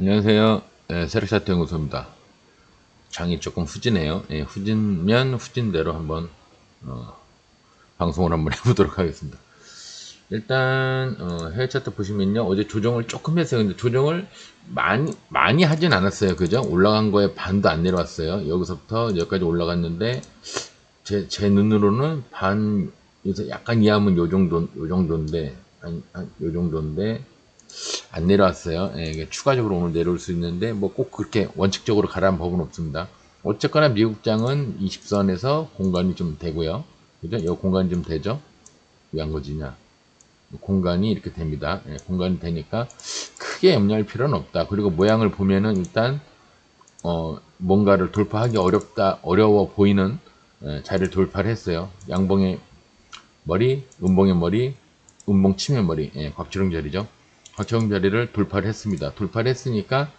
안녕하세요. 세력차트 연구소입니다. 장이 조금 후지네요. 후진면 후진대로 한번 방송을 한번 해보도록 하겠습니다. 일단 해외 차트 보시면요, 어제 조정을 조금 했어요. 근데 조정을 많이 하진 않았어요. 그죠? 올라간 거에 반도 안 내려왔어요. 여기서부터 여기까지 올라갔는데 제 눈으로는 반에서 약간 이하면 요 정도인데 요 정도인데 안 내려왔어요. 이게 추가적으로 오늘 내려올 수 있는데 뭐 꼭 그렇게 원칙적으로 가라는 법은 없습니다. 어쨌거나 미국장은 20선에서 공간이 좀 되고요. 그죠? 이 공간이 좀 되죠? 왜 안 거지냐? 공간이 이렇게 됩니다. 공간이 되니까 크게 염려할 필요는 없다. 그리고 모양을 보면은 일단 뭔가를 돌파하기 어려워 보이는 자리를 돌파를 했어요. 양봉의 머리, 음봉의 머리, 음봉 치면 머리, 곽지렁 자리죠. 곽지렁 자리를 돌파를 했습니다. 돌파를 했으니까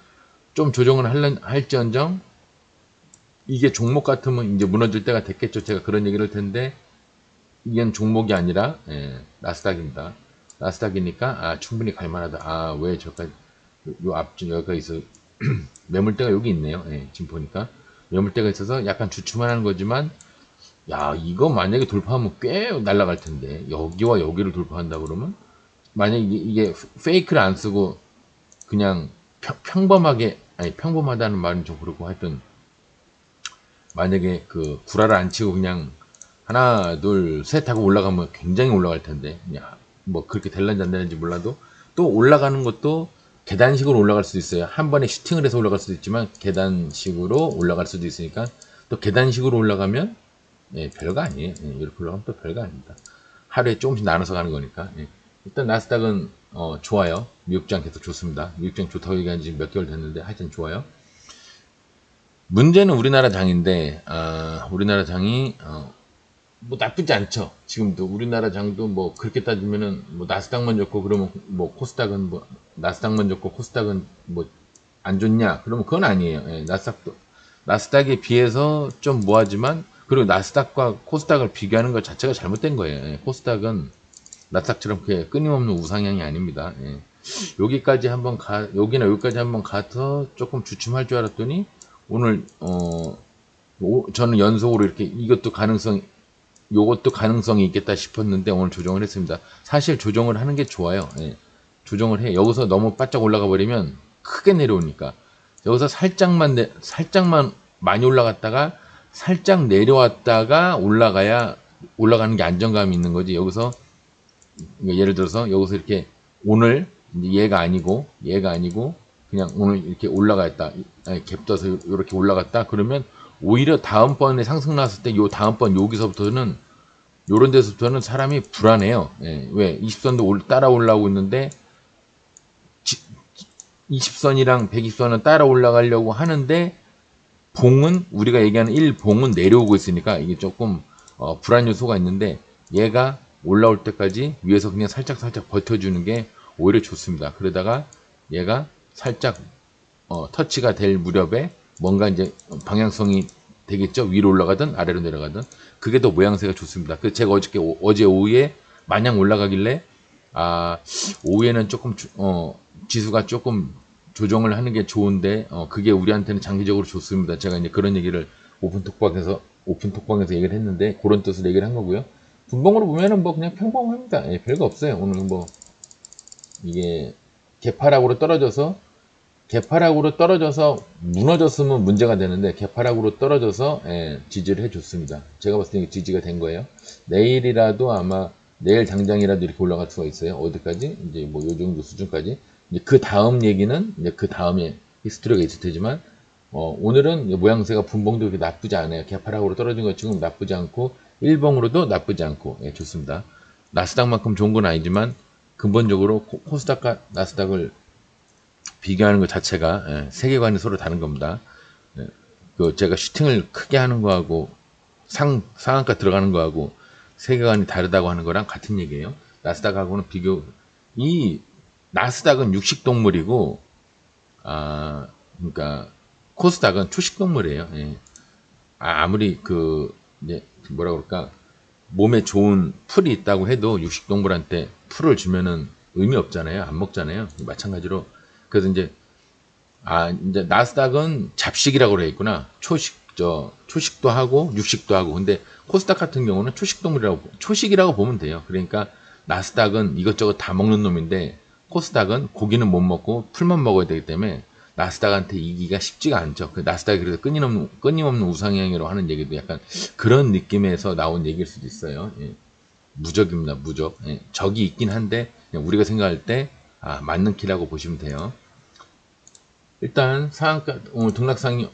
좀 조정을 할지언정 이게 종목 같으면 이제 무너질 때가 됐겠죠. 제가 그런 얘기를 할 텐데 이건 종목이 아니라 나스닥입니다. 나스닥이니까 충분히 갈만하다. 왜 저까지 요 앞쪽 여기가 있어 매물대가 여기 있네요. 지금 보니까 매물대가 있어서 약간 주춤만 하는 거지만 야, 이거 만약에 돌파하면 꽤 날아갈 텐데 여기와 여기를 돌파한다 그러면 만약에 이게 페이크를 안 쓰고 그냥 평범하게 아니 평범하다는 말은 좀 그렇고 하여튼 만약에 그 구라를 안 치고 그냥 하나 둘 셋 하고 올라가면 굉장히 올라갈 텐데 야, 뭐 그렇게 될런지 안 되는지 몰라도 또 올라가는 것도 계단식으로 올라갈 수도 있어요. 한 번에 슈팅을 해서 올라갈 수도 있지만 계단식으로 올라갈 수도 있으니까 또 계단식으로 올라가면 별거 아니에요. 이렇게 올라가면 또 별거 아닙니다. 하루에 조금씩 나눠서 가는 거니까. 일단 나스닥은 좋아요. 미국장 계속 좋습니다. 미국장 좋다고 얘기한 지 몇 개월 됐는데 하여튼 좋아요. 문제는 우리나라 장인데 우리나라 장이 뭐 나쁘지 않죠. 지금도 우리나라 장도 뭐 그렇게 따지면은 뭐 나스닥만 좋고 그러면 뭐 코스닥은 뭐 나스닥만 좋고 코스닥은 뭐 안 좋냐? 그러면 그건 아니에요. 나스닥에 비해서 좀 뭐하지만 그리고 나스닥과 코스닥을 비교하는 것 자체가 잘못된 거예요. 코스닥은 나스닥처럼 그렇게 끊임없는 우상향이 아닙니다. 여기나 여기까지 한번 가서 조금 주춤할 줄 알았더니 오늘 저는 연속으로 이렇게 요것도 가능성이 있겠다 싶었는데 오늘 조정을 했습니다. 사실 조정을 하는 게 좋아요. 조정을 해. 여기서 너무 바짝 올라가 버리면 크게 내려오니까 여기서 살짝만 많이 올라갔다가 살짝 내려왔다가 올라가는 게 안정감이 있는 거지. 여기서 그러니까 예를 들어서 여기서 이렇게 오늘 얘가 아니고 그냥 오늘 이렇게 올라갔다 갭 떠서 이렇게 올라갔다 그러면 오히려 다음번에 상승 나왔을 때 요 다음번 여기서부터는 요런 데서부터는 사람이 불안해요. 왜 20선도 따라 올라오고 있는데 20선이랑 120선은 따라 올라가려고 하는데 봉은 우리가 얘기하는 1봉은 내려오고 있으니까 이게 조금 불안 요소가 있는데 얘가 올라올 때까지 위에서 그냥 살짝 버텨주는 게 오히려 좋습니다. 그러다가 얘가 살짝 터치가 될 무렵에 뭔가 이제 방향성이 되겠죠. 위로 올라가든 아래로 내려가든 그게 더 모양새가 좋습니다. 그 제가 어제 오후에 마냥 올라가길래 오후에는 조금 지수가 조금 조정을 하는 게 좋은데 그게 우리한테는 장기적으로 좋습니다. 제가 이제 그런 얘기를 오픈 톡방에서 얘기를 했는데 그런 뜻으로 얘기를 한 거고요. 분봉으로 보면은 뭐 그냥 평범합니다. 별거 없어요. 오늘 뭐 이게 개파락으로 떨어져서 무너졌으면 문제가 되는데 개파락으로 떨어져서 지지를 해줬습니다. 제가 봤을 때 지지가 된 거예요. 내일이라도 아마 내일 당장이라도 이렇게 올라갈 수가 있어요. 어디까지? 이제 뭐 요 정도 수준까지. 이제 그 다음 얘기는 이제 그 다음에 히스토리가 있을 테지만 오늘은 모양새가 분봉도 그렇게 나쁘지 않아요. 개파락으로 떨어진 것 지금 나쁘지 않고 일봉으로도 나쁘지 않고 좋습니다. 나스닥만큼 좋은 건 아니지만 근본적으로 코스닥과 나스닥을 비교하는 것 자체가 세계관이 서로 다른 겁니다. 그 제가 슈팅을 크게 하는 거하고 상한가 들어가는 거하고 세계관이 다르다고 하는 거랑 같은 얘기예요. 나스닥하고는 이 나스닥은 육식 동물이고 그러니까 코스닥은 초식 동물이에요. 아무리 이제 뭐라 그럴까 몸에 좋은 풀이 있다고 해도 육식 동물한테 풀을 주면은 의미 없잖아요. 안 먹잖아요. 마찬가지로 그래서 이제 이제 나스닥은 잡식이라고 그래 있구나. 초식도 하고 육식도 하고. 근데 코스닥 같은 경우는 초식이라고 보면 돼요. 그러니까 나스닥은 이것저것 다 먹는 놈인데 코스닥은 고기는 못 먹고 풀만 먹어야 되기 때문에 나스닥한테 이기가 쉽지가 않죠. 그 나스닥이 그래서 끊임없는 우상향이라고 하는 얘기도 약간 그런 느낌에서 나온 얘기일 수도 있어요. 예. 무적입니다, 무적. 예. 적이 있긴 한데 그냥 우리가 생각할 때 맞는 키라고 보시면 돼요. 일단 상한가 오늘 등락상이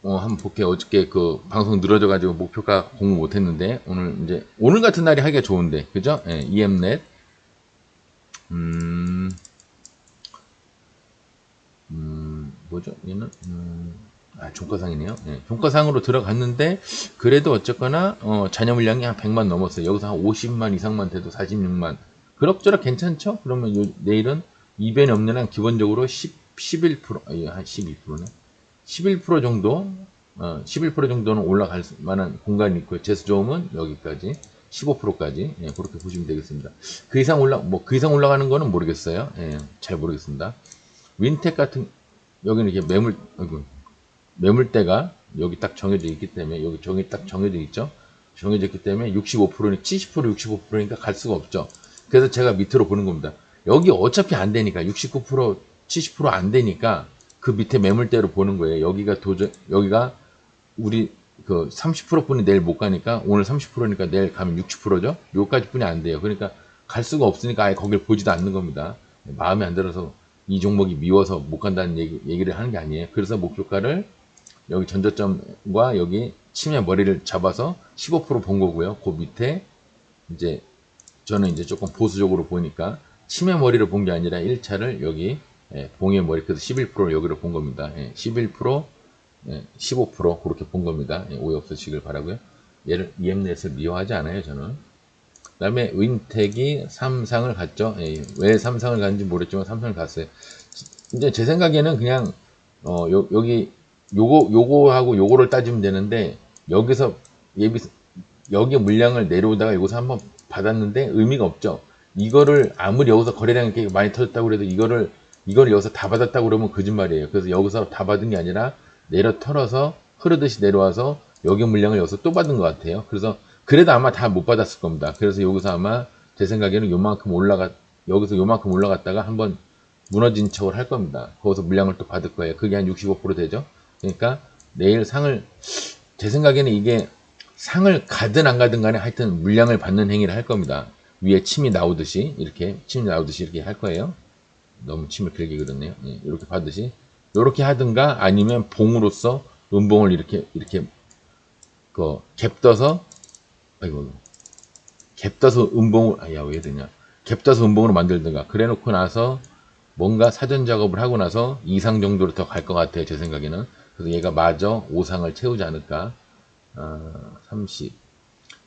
한번 볼게요. 어저께 그 방송 늘어져가지고 목표가 공부 못했는데 오늘 같은 날이 하기가 좋은데 그죠? 예, EMNet 뭐죠? 얘는 종가상이네요. 예, 종가상으로 들어갔는데 그래도 어쨌거나 잔여 물량이 한 100만 넘었어요. 여기서 한 50만 이상만 돼도 46만 그럭저럭 괜찮죠? 그러면 내일은 이변이 없는 한 기본적으로 11%, 한 12%네. 11% 정도, 11% 정도는 올라갈 만한 공간이 있고요. 재수 좋으면 여기까지, 15%까지, 예, 그렇게 보시면 되겠습니다. 그 이상 올라가는 거는 모르겠어요. 예, 잘 모르겠습니다. 윈텍 같은, 여기는 이렇게 매물대가 여기 딱 정해져 있기 때문에, 여기 딱 정해져 있죠? 정해져 있기 때문에 65%니 70%, 65%니까 갈 수가 없죠. 그래서 제가 밑으로 보는 겁니다. 여기 어차피 안 되니까 69%, 70%안 되니까 그 밑에 매물대로 보는 거예요. 여기가 우리 그 30%뿐이 내일 못 가니까 오늘 30%니까 내일 가면 60%죠. 여기까지 뿐이 안 돼요. 그러니까 갈 수가 없으니까 아예 거길 보지도 않는 겁니다. 마음에 안 들어서 이 종목이 미워서 못 간다는 얘기를 하는 게 아니에요. 그래서 목표가를 여기 전저점과 여기 치매 머리를 잡아서 15%본 거고요. 그 밑에 이제 저는 이제 조금 보수적으로 보니까 치매 머리를 본 게 아니라 1차를 여기 봉의 머리 그래서 11%를 여기로 본 겁니다. 11%, 15% 그렇게 본 겁니다. 오해 없으시길 바라고요. 얘를 EMNet을 미워하지 않아요, 저는. 그다음에 윈텍이 3상을 갔죠. 왜 3상을 갔는지 모르겠지만 3상을 갔어요. 이제 제 생각에는 그냥 여기 요거하고 요거를 따지면 되는데 여기서 여기 물량을 내려오다가 여기서 한번 받았는데 의미가 없죠. 이거를 아무리 여기서 거래량이 이렇게 많이 터졌다고 해도 이거를 여기서 다 받았다고 그러면 거짓말이에요. 그래서 여기서 다 받은 게 아니라 내려 털어서 흐르듯이 내려와서 여기 물량을 여기서 또 받은 것 같아요. 그래도 아마 다 못 받았을 겁니다. 그래서 여기서 아마 제 생각에는 여기서 요만큼 올라갔다가 한번 무너진 척을 할 겁니다. 거기서 물량을 또 받을 거예요. 그게 한 65% 되죠. 그러니까 내일 제 생각에는 이게 상을 가든 안 가든 간에 하여튼 물량을 받는 행위를 할 겁니다. 위에 침이 나오듯이 이렇게 할 거예요. 너무 침을 길게 그렸네요. 이렇게 받듯이 이렇게 하든가 아니면 봉으로서 음봉을 이렇게 갭떠서 음봉을 왜 되냐 갭떠서 음봉으로 만들든가 그래놓고 나서 뭔가 사전 작업을 하고 나서 2상 정도로 더 갈 것 같아요. 제 생각에는. 그래서 얘가 마저 5상을 채우지 않을까. 30,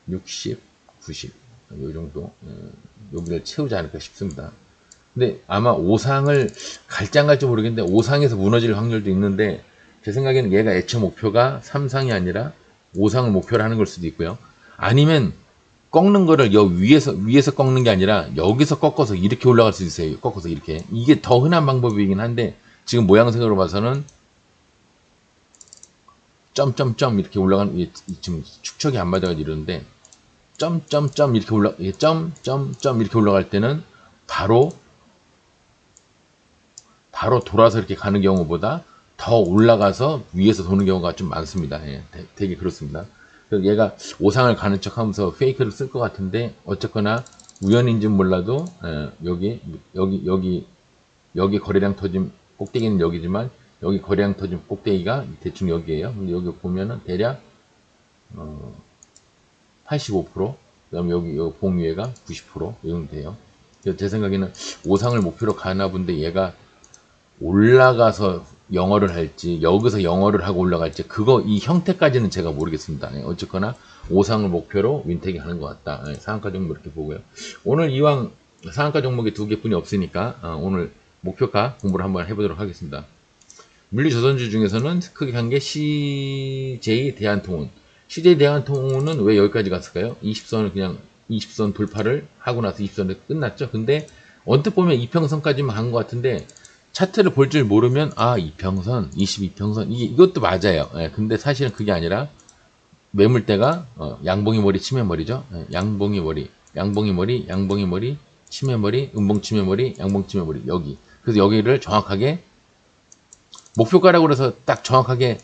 60, 90, 요 정도, 여기를 채우지 않을까 싶습니다. 근데 아마 5상을 갈지 안 갈지 모르겠는데 5상에서 무너질 확률도 있는데 제 생각에는 얘가 애초 목표가 3상이 아니라 5상을 목표로 하는 걸 수도 있고요. 아니면 꺾는 거를 위에서 꺾는 게 아니라 여기서 꺾어서 이렇게 올라갈 수 있어요. 꺾어서 이렇게. 이게 더 흔한 방법이긴 한데 지금 모양새로 봐서는 점점점 이렇게 올라가는 게 지금 축척이 안 맞아가지고 이러는데 점점점 이렇게 점점점 이렇게 올라갈 때는 바로 돌아서 이렇게 가는 경우보다 더 올라가서 위에서 도는 경우가 좀 많습니다. 되게 그렇습니다. 그래서 얘가 5상을 가는 척 하면서 페이크를 쓸 것 같은데 어쨌거나 우연인지는 몰라도 여기 거래량 터진 꼭대기는 여기지만 여기 거래량 터진 꼭대기가 대충 여기에요. 근데 여기 보면은 대략 85%, 그다음에 여기 봉 위에가 90% 이 정도 돼요. 그래서 제 생각에는 5상을 목표로 가나 본데 얘가 올라가서 영어를 할지 여기서 영어를 하고 올라갈지 이 형태까지는 제가 모르겠습니다. 어쨌거나 5상을 목표로 윈텍이 하는 것 같다. 상한가 종목 이렇게 보고요. 오늘 이왕 상한가 종목이 2개뿐이 없으니까 오늘 목표가 공부를 한번 해보도록 하겠습니다. 물리조선주 중에서는 크게 한 게 CJ 대한통운. CJ 대한통운은 왜 여기까지 갔을까요? 20선 돌파를 하고 나서 20선에 끝났죠. 근데 언뜻 보면 이평선까지만 간 것 같은데 차트를 볼 줄 모르면 아 이평선 22평선 이것도 맞아요. 예, 근데 사실은 그게 아니라 매물대가 양봉이 머리 치매 머리죠. 예, 양봉이 머리 양봉이 머리 양봉이 머리 치매 머리 음봉 치매 머리 양봉 치매 머리 여기. 그래서 여기를 정확하게 목표가라고 해서 딱 정확하게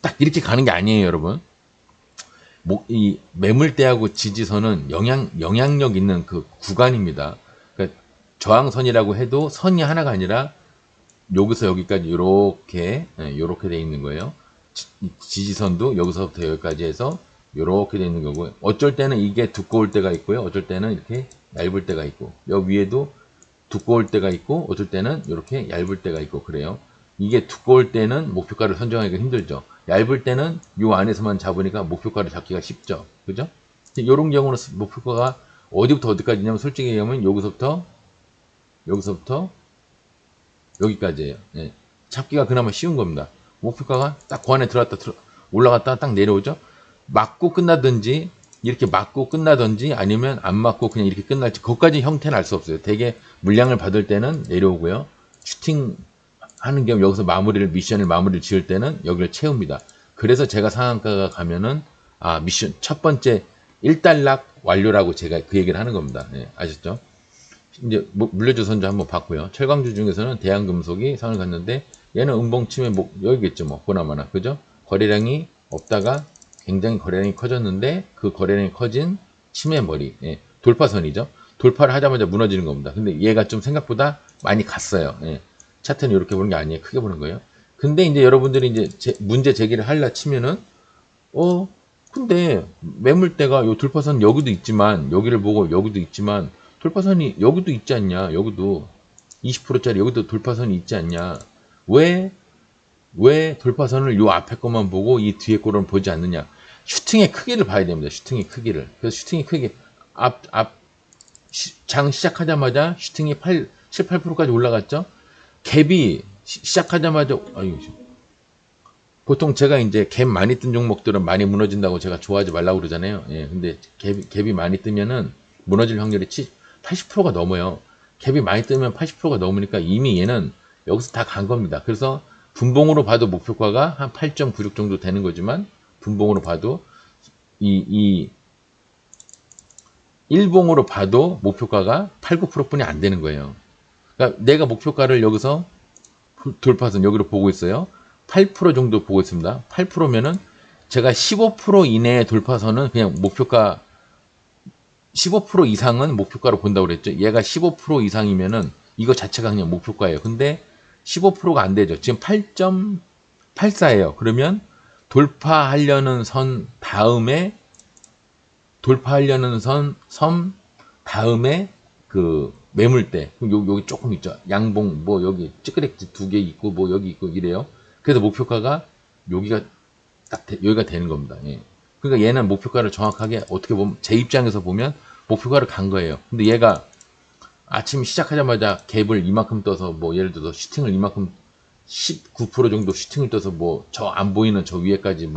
딱 이렇게 가는 게 아니에요, 여러분. 이 매물대하고 지지선은 영향력 있는 그 구간입니다. 그러니까 저항선이라고 해도 선이 하나가 아니라 여기서 여기까지 요렇게 돼 있는 거예요. 지지선도 여기서부터 여기까지 해서 요렇게 돼 있는 거고요. 어쩔 때는 이게 두꺼울 때가 있고요. 어쩔 때는 이렇게 얇을 때가 있고, 여기 위에도 두꺼울 때가 있고, 어쩔 때는 이렇게 얇을 때가 있고 그래요. 이게 두꺼울 때는 목표가를 선정하기가 힘들죠. 얇을 때는 요 안에서만 잡으니까 목표가를 잡기가 쉽죠. 그죠? 이런 경우는 목표가가 어디부터 어디까지냐면 솔직히 얘기하면 여기서부터 여기까지예요. 예. 잡기가 그나마 쉬운 겁니다. 목표가가 딱 그 안에 들어갔다 올라갔다 딱 내려오죠. 맞고 끝나든지 이렇게 맞고 끝나든지 아니면 안 맞고 그냥 이렇게 끝날지 그것까지 형태는 알 수 없어요. 대개 물량을 받을 때는 내려오고요. 슈팅 하는 경우 여기서 미션을 마무리를 지을 때는 여기를 채웁니다. 그래서 제가 상한가가 가면은 미션 첫 번째 1단락 완료라고 제가 그 얘기를 하는 겁니다. 예, 아셨죠? 이제 물레주 선주 한번 봤고요. 철강주 중에서는 대한금속이 상을 갔는데 얘는 음봉침에 여기겠죠. 뭐 보나마나 그죠? 거래량이 없다가 굉장히 거래량이 커졌는데 그 거래량이 커진 치매머리 돌파선이죠. 돌파를 하자마자 무너지는 겁니다. 근데 얘가 좀 생각보다 많이 갔어요. 예. 차트는 이렇게 보는 게 아니에요. 크게 보는 거예요. 근데 이제 여러분들이 이제 문제 제기를 하려 치면은 근데 매물대가 요 돌파선 여기도 있지만 여기를 보고 여기도 있지만 돌파선이 여기도 있지 않냐? 여기도 20%짜리 여기도 돌파선이 있지 않냐? 왜 돌파선을 요 앞에 것만 보고 이 뒤에 거는 보지 않느냐? 슈팅의 크기를 봐야 됩니다. 슈팅의 크기를. 그래서 슈팅의 크기 장 시작하자마자 슈팅이 7, 8%까지 올라갔죠? 갭이 시작하자마자 보통 제가 이제 갭 많이 뜬 종목들은 많이 무너진다고 제가 좋아하지 말라고 그러잖아요. 예, 근데 갭이 많이 뜨면은 무너질 확률이 80%가 넘어요. 갭이 많이 뜨면 80%가 넘으니까 이미 얘는 여기서 다 간 겁니다. 그래서 분봉으로 봐도 목표가가 한 8.96 정도 되는 거지만 분봉으로 봐도 이 일봉으로 봐도 목표가가 8, 9%뿐이 안 되는 거예요. 그러니까 내가 목표가를 여기서 돌파선 여기로 보고 있어요. 8% 정도 보고 있습니다. 8%면은 제가 15% 이내의 돌파선은 그냥 목표가 15% 이상은 목표가로 본다고 그랬죠. 얘가 15% 이상이면은 이거 자체가 그냥 목표가예요. 근데 15%가 안 되죠. 지금 8.84예요. 그러면 돌파하려는 선 다음에 섬 다음에 그 매물대 여기 조금 있죠. 양봉 여기 찌끄레기 2개 있고 여기 있고 이래요. 그래서 목표가가 여기가 여기가 되는 겁니다. 예. 그러니까 얘는 목표가를 정확하게 어떻게 보면 제 입장에서 보면 목표가를 간 거예요. 근데 얘가 아침 시작하자마자 갭을 이만큼 떠서 예를 들어서 슈팅을 이만큼 19% 정도 슈팅을 떠서 저 안 보이는 저 위에까지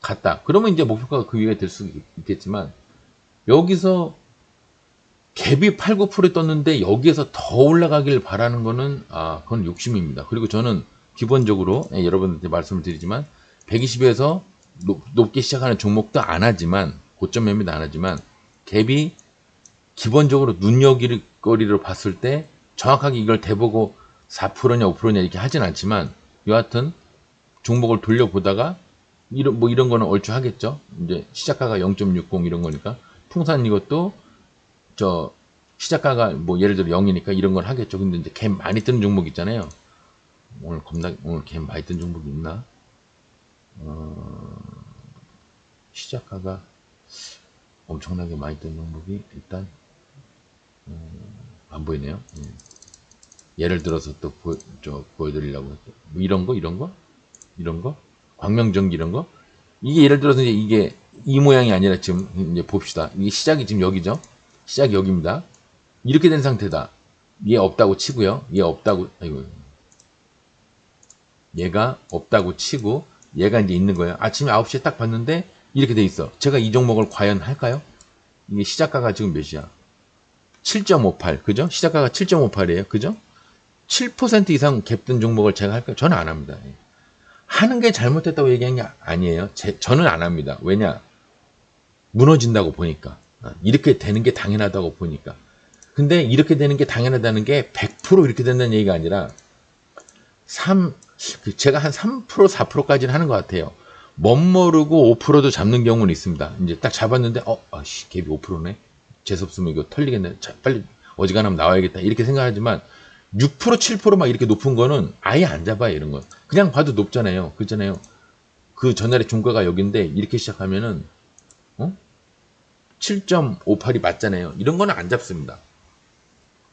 갔다. 그러면 이제 목표가가 그 위에 될 수 있겠지만 여기서 갭이 8, 9% 떴는데 여기에서 더 올라가길 바라는 거는 그건 욕심입니다. 그리고 저는 기본적으로 여러분한테 말씀을 드리지만 120에서 높게 시작하는 종목도 안 하지만 고점 매매도 안 하지만 갭이 기본적으로 눈여겨거리로 봤을 때 정확하게 이걸 대보고 4%냐 5%냐 이렇게 하진 않지만 여하튼 종목을 돌려보다가 이런 거는 얼추 하겠죠. 이제 시작가가 0.60 이런 거니까 풍산 이것도 시작가가 예를 들어 0이니까 이런 걸 하겠죠. 근데 이제 갭 많이 뜨는 종목 있잖아요. 오늘 갭 많이 뜬 종목이 있나? 시작가가 엄청나게 많이 뜬 종목이 일단 안 보이네요. 예를 들어서 또 보여드리려고 했죠. 이런 거, 광명전기 이런 거. 이게 예를 들어서 이게 이 모양이 아니라 지금 이제 봅시다. 이게 시작이 지금 여기죠. 시작이 여기입니다. 이렇게 된 상태다. 얘 없다고 치고요. 얘가 없다고 치고 얘가 이제 있는 거예요. 아침에 9시에 딱 봤는데 이렇게 돼 있어. 제가 이 종목을 과연 할까요? 이게 시작가가 지금 몇이야? 7.58 그죠? 시작가가 7.58이에요. 그죠? 7% 이상 갭든 종목을 제가 할까요? 저는 안 합니다. 예. 하는 게 잘못됐다고 얘기한 게 아니에요. 저는 안 합니다. 왜냐? 무너진다고 보니까. 이렇게 되는 게 당연하다고 보니까. 근데 이렇게 되는 게 당연하다는 게 100% 이렇게 된다는 얘기가 아니라 제가 한 3%, 4%까지는 하는 것 같아요. 멋모르고 5%도 잡는 경우는 있습니다. 이제 딱 잡았는데, 갭이 5%네? 재수없으면 이거 털리겠네. 빨리 어지간하면 나와야겠다. 이렇게 생각하지만, 6%, 7%막 이렇게 높은 거는 아예 안 잡아요, 이런 건. 그냥 봐도 높잖아요. 그렇잖아요. 그 전날에 종가가 여긴데, 이렇게 시작하면은, 7.58이 맞잖아요. 이런 거는 안 잡습니다.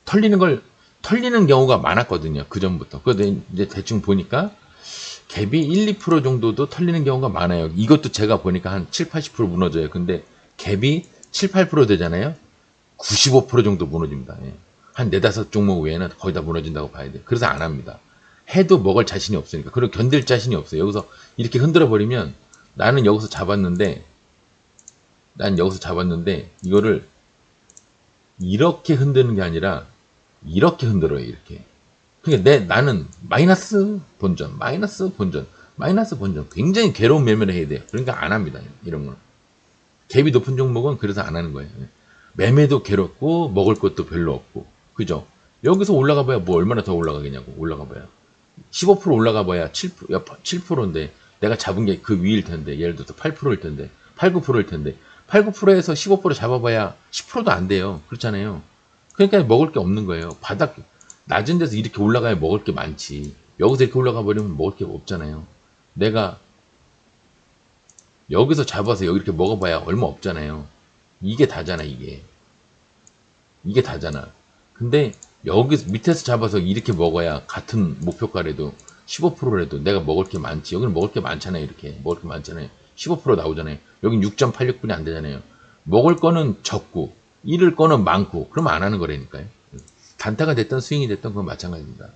털리는 경우가 많았거든요. 그 전부터. 그런데 이제 대충 보니까 갭이 1, 2% 정도도 털리는 경우가 많아요. 이것도 제가 보니까 한 7, 80% 무너져요. 근데 갭이 7, 8% 되잖아요. 95% 정도 무너집니다. 예. 한 4, 5 종목 외에는 거의 다 무너진다고 봐야 돼요. 그래서 안 합니다. 해도 먹을 자신이 없으니까. 그리고 견딜 자신이 없어요. 여기서 이렇게 흔들어 버리면 나는 여기서 잡았는데 이거를 이렇게 흔드는 게 아니라 이렇게 흔들어요. 이렇게. 그러니까 나는 마이너스 본전. 굉장히 괴로운 매매를 해야 돼요. 그러니까 안 합니다. 이런 거는. 갭이 높은 종목은 그래서 안 하는 거예요. 매매도 괴롭고 먹을 것도 별로 없고. 그죠? 여기서 올라가 봐야 뭐 얼마나 더 올라가겠냐고. 올라가 봐야. 15% 올라가 봐야 7%인데 내가 잡은 게 그 위일 텐데 예를 들어서 8%일 텐데 8, 9%일 텐데 8, 9%에서 15% 잡아봐야 10%도 안 돼요. 그렇잖아요. 그러니까 먹을 게 없는 거예요. 낮은 데서 이렇게 올라가야 먹을 게 많지. 여기서 이렇게 올라가 버리면 먹을 게 없잖아요. 내가 여기서 잡아서 여기 이렇게 먹어봐야 얼마 없잖아요. 이게 다잖아, 이게. 이게 다잖아. 근데 여기서 밑에서 잡아서 이렇게 먹어야 같은 목표가라도 15%라도 내가 먹을 게 많지. 여기는 먹을 게 많잖아요, 이렇게. 먹을 게 많잖아요. 15% 나오잖아요. 여긴 6.86분이 안 되잖아요. 먹을 거는 적고, 잃을 거는 많고, 그러면 안 하는 거라니까요. 단타가 됐던 스윙이 됐던 건 마찬가지입니다.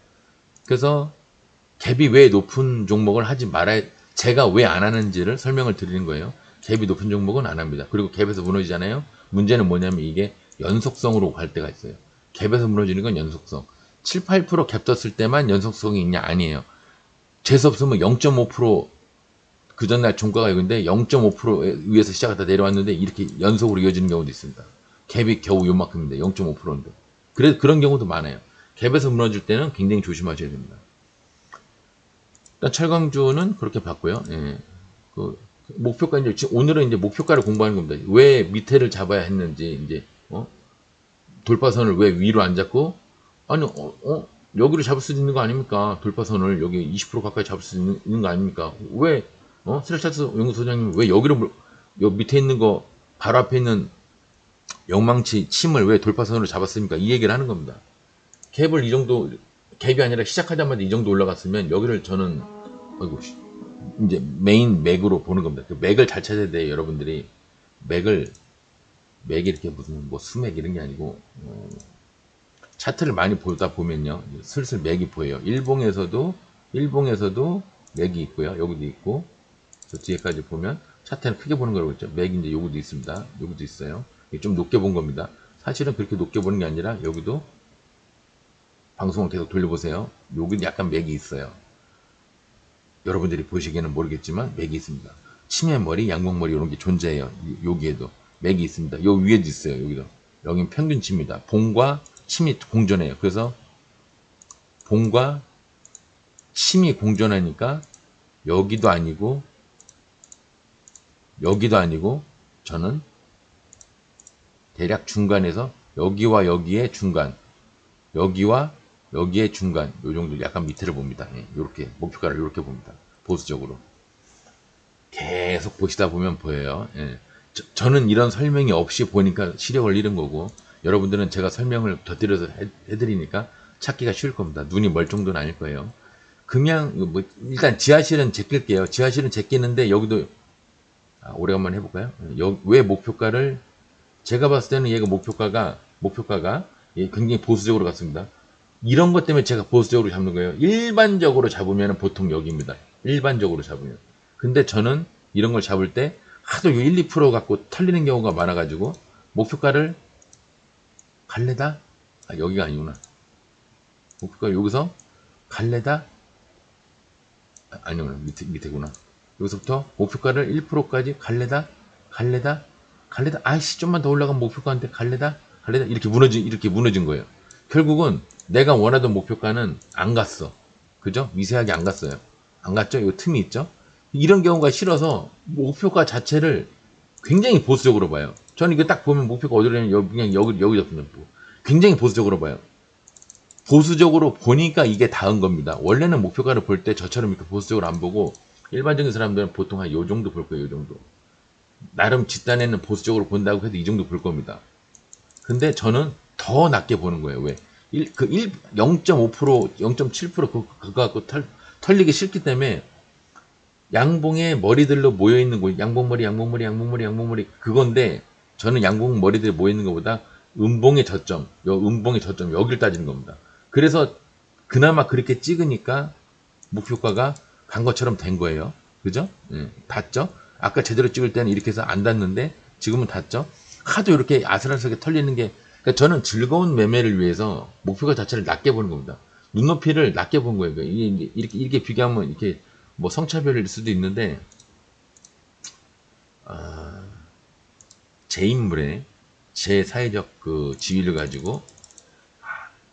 그래서 갭이 왜 높은 종목을 하지 말아야, 제가 왜 안 하는지를 설명을 드리는 거예요. 갭이 높은 종목은 안 합니다. 그리고 갭에서 무너지잖아요. 문제는 뭐냐면 이게 연속성으로 갈 때가 있어요. 갭에서 무너지는 건 연속성. 7, 8%갭 떴을 때만 연속성이 있냐? 아니에요. 재수없으면 0.5%그 전날 종가가 여기인데 0.5% 위에서 시작하다 내려왔는데 이렇게 연속으로 이어지는 경우도 있습니다. 갭이 겨우 요만큼인데 0.5%인데. 그런 경우도 많아요. 갭에서 무너질 때는 굉장히 조심하셔야 됩니다. 일단 철강주는 그렇게 봤고요. 예. 목표가 이제 오늘은 이제 목표가를 공부하는 겁니다. 왜 밑에를 잡아야 했는지 이제 돌파선을 왜 위로 안 잡고 아니 여기를 잡을 수 있는 거 아닙니까? 돌파선을 여기 20% 가까이 잡을 수 있는 거 아닙니까? 왜 스트레차스 연구소장님 왜 여기를 여기 밑에 있는 거 바로 앞에 있는 영망치 침을 왜 돌파선으로 잡았습니까? 이 얘기를 하는 겁니다. 갭을 이 정도 갭이 아니라 시작하자마자 이 정도 올라갔으면 여기를 저는 이제 메인 맥으로 보는 겁니다. 그 맥을 잘 찾아야 돼요, 여러분들이. 맥이 이렇게 무슨 뭐 수맥 이런 게 아니고 차트를 많이 보다 보면요, 슬슬 맥이 보여요. 일봉에서도 맥이 있고요, 여기도 있고, 저 뒤에까지 보면 차트는 크게 보는 거라고 했죠. 맥이 이제 여기도 있습니다. 여기도 있어요. 좀 높게 본 겁니다. 사실은 그렇게 높게 보는 게 아니라 여기도 방송을 계속 돌려보세요. 여기도 약간 맥이 있어요. 여러분들이 보시기에는 모르겠지만 맥이 있습니다. 치매머리, 양봉머리 이런 게 존재해요. 여기에도 맥이 있습니다. 요 위에도 있어요. 여기도. 여긴 평균치입니다. 봉과 침이 공존해요. 그래서 봉과 침이 공존하니까 여기도 아니고 저는 대략 중간에서 여기와 여기의 중간, 여기와 여기의 중간, 요 정도 약간 밑을 봅니다. 이렇게 목표가를 이렇게 봅니다. 보수적으로 계속 보시다 보면 보여요. 저는 이런 설명이 없이 보니까 시력을 잃은 거고, 여러분들은 제가 설명을 덧드려서 해드리니까 찾기가 쉬울 겁니다. 눈이 멀 정도는 아닐 거예요. 그냥 일단 지하실은 제낄게요. 지하실은 제끼는데 여기도 오래간만에 해볼까요? 왜 목표가를 제가 봤을 때는 얘가 목표가가 굉장히 보수적으로 갔습니다. 이런 것 때문에 제가 보수적으로 잡는 거예요. 일반적으로 잡으면 보통 여기입니다. 일반적으로 잡으면. 근데 저는 이런 걸 잡을 때 하도 1, 2% 갖고 털리는 경우가 많아가지고 목표가를 갈래다? 여기가 아니구나. 목표가 여기서 갈래다? 아니요, 밑에구나. 여기서부터 목표가를 1%까지 갈래다? 갈래다? 갈래다? 아이씨, 좀만 더 올라가면 목표가인데 갈래다? 갈래다? 이렇게 무너진 거예요. 결국은 내가 원하던 목표가는 안 갔어. 그죠? 미세하게 안 갔어요. 안 갔죠? 이 틈이 있죠? 이런 경우가 싫어서 목표가 자체를 굉장히 보수적으로 봐요. 저는 이거 딱 보면 목표가 어디냐면 그냥 여기 잡히는 굉장히 보수적으로 봐요. 보수적으로 보니까 이게 닿은 겁니다. 원래는 목표가를 볼 때 저처럼 이렇게 보수적으로 안 보고 일반적인 사람들은 보통 한 요 정도 볼 거예요. 요 정도. 나름 집단에는 보수적으로 본다고 해도 이 정도 볼 겁니다. 근데 저는 더 낮게 보는 거예요. 왜? 0.5%, 0.7% 그거 갖고 털리기 싫기 때문에 양봉의 머리들로 모여있는 곳, 양봉머리 그건데 저는 양봉 머리들이 모여있는 것보다 음봉의 저점, 음봉의 저점 여기를 따지는 겁니다. 그래서 그나마 그렇게 찍으니까 목표가가 간 것처럼 된 거예요. 그죠? 닿죠? 아까 제대로 찍을 때는 이렇게 해서 안 닿는데 지금은 닿죠? 하도 이렇게 아슬아슬하게 털리는 게 그러니까 저는 즐거운 매매를 위해서 목표가 자체를 낮게 보는 겁니다. 눈높이를 낮게 본 거예요. 이렇게 비교하면 이렇게 뭐 성차별일 수도 있는데 제 인물의 제 사회적 그 지위를 가지고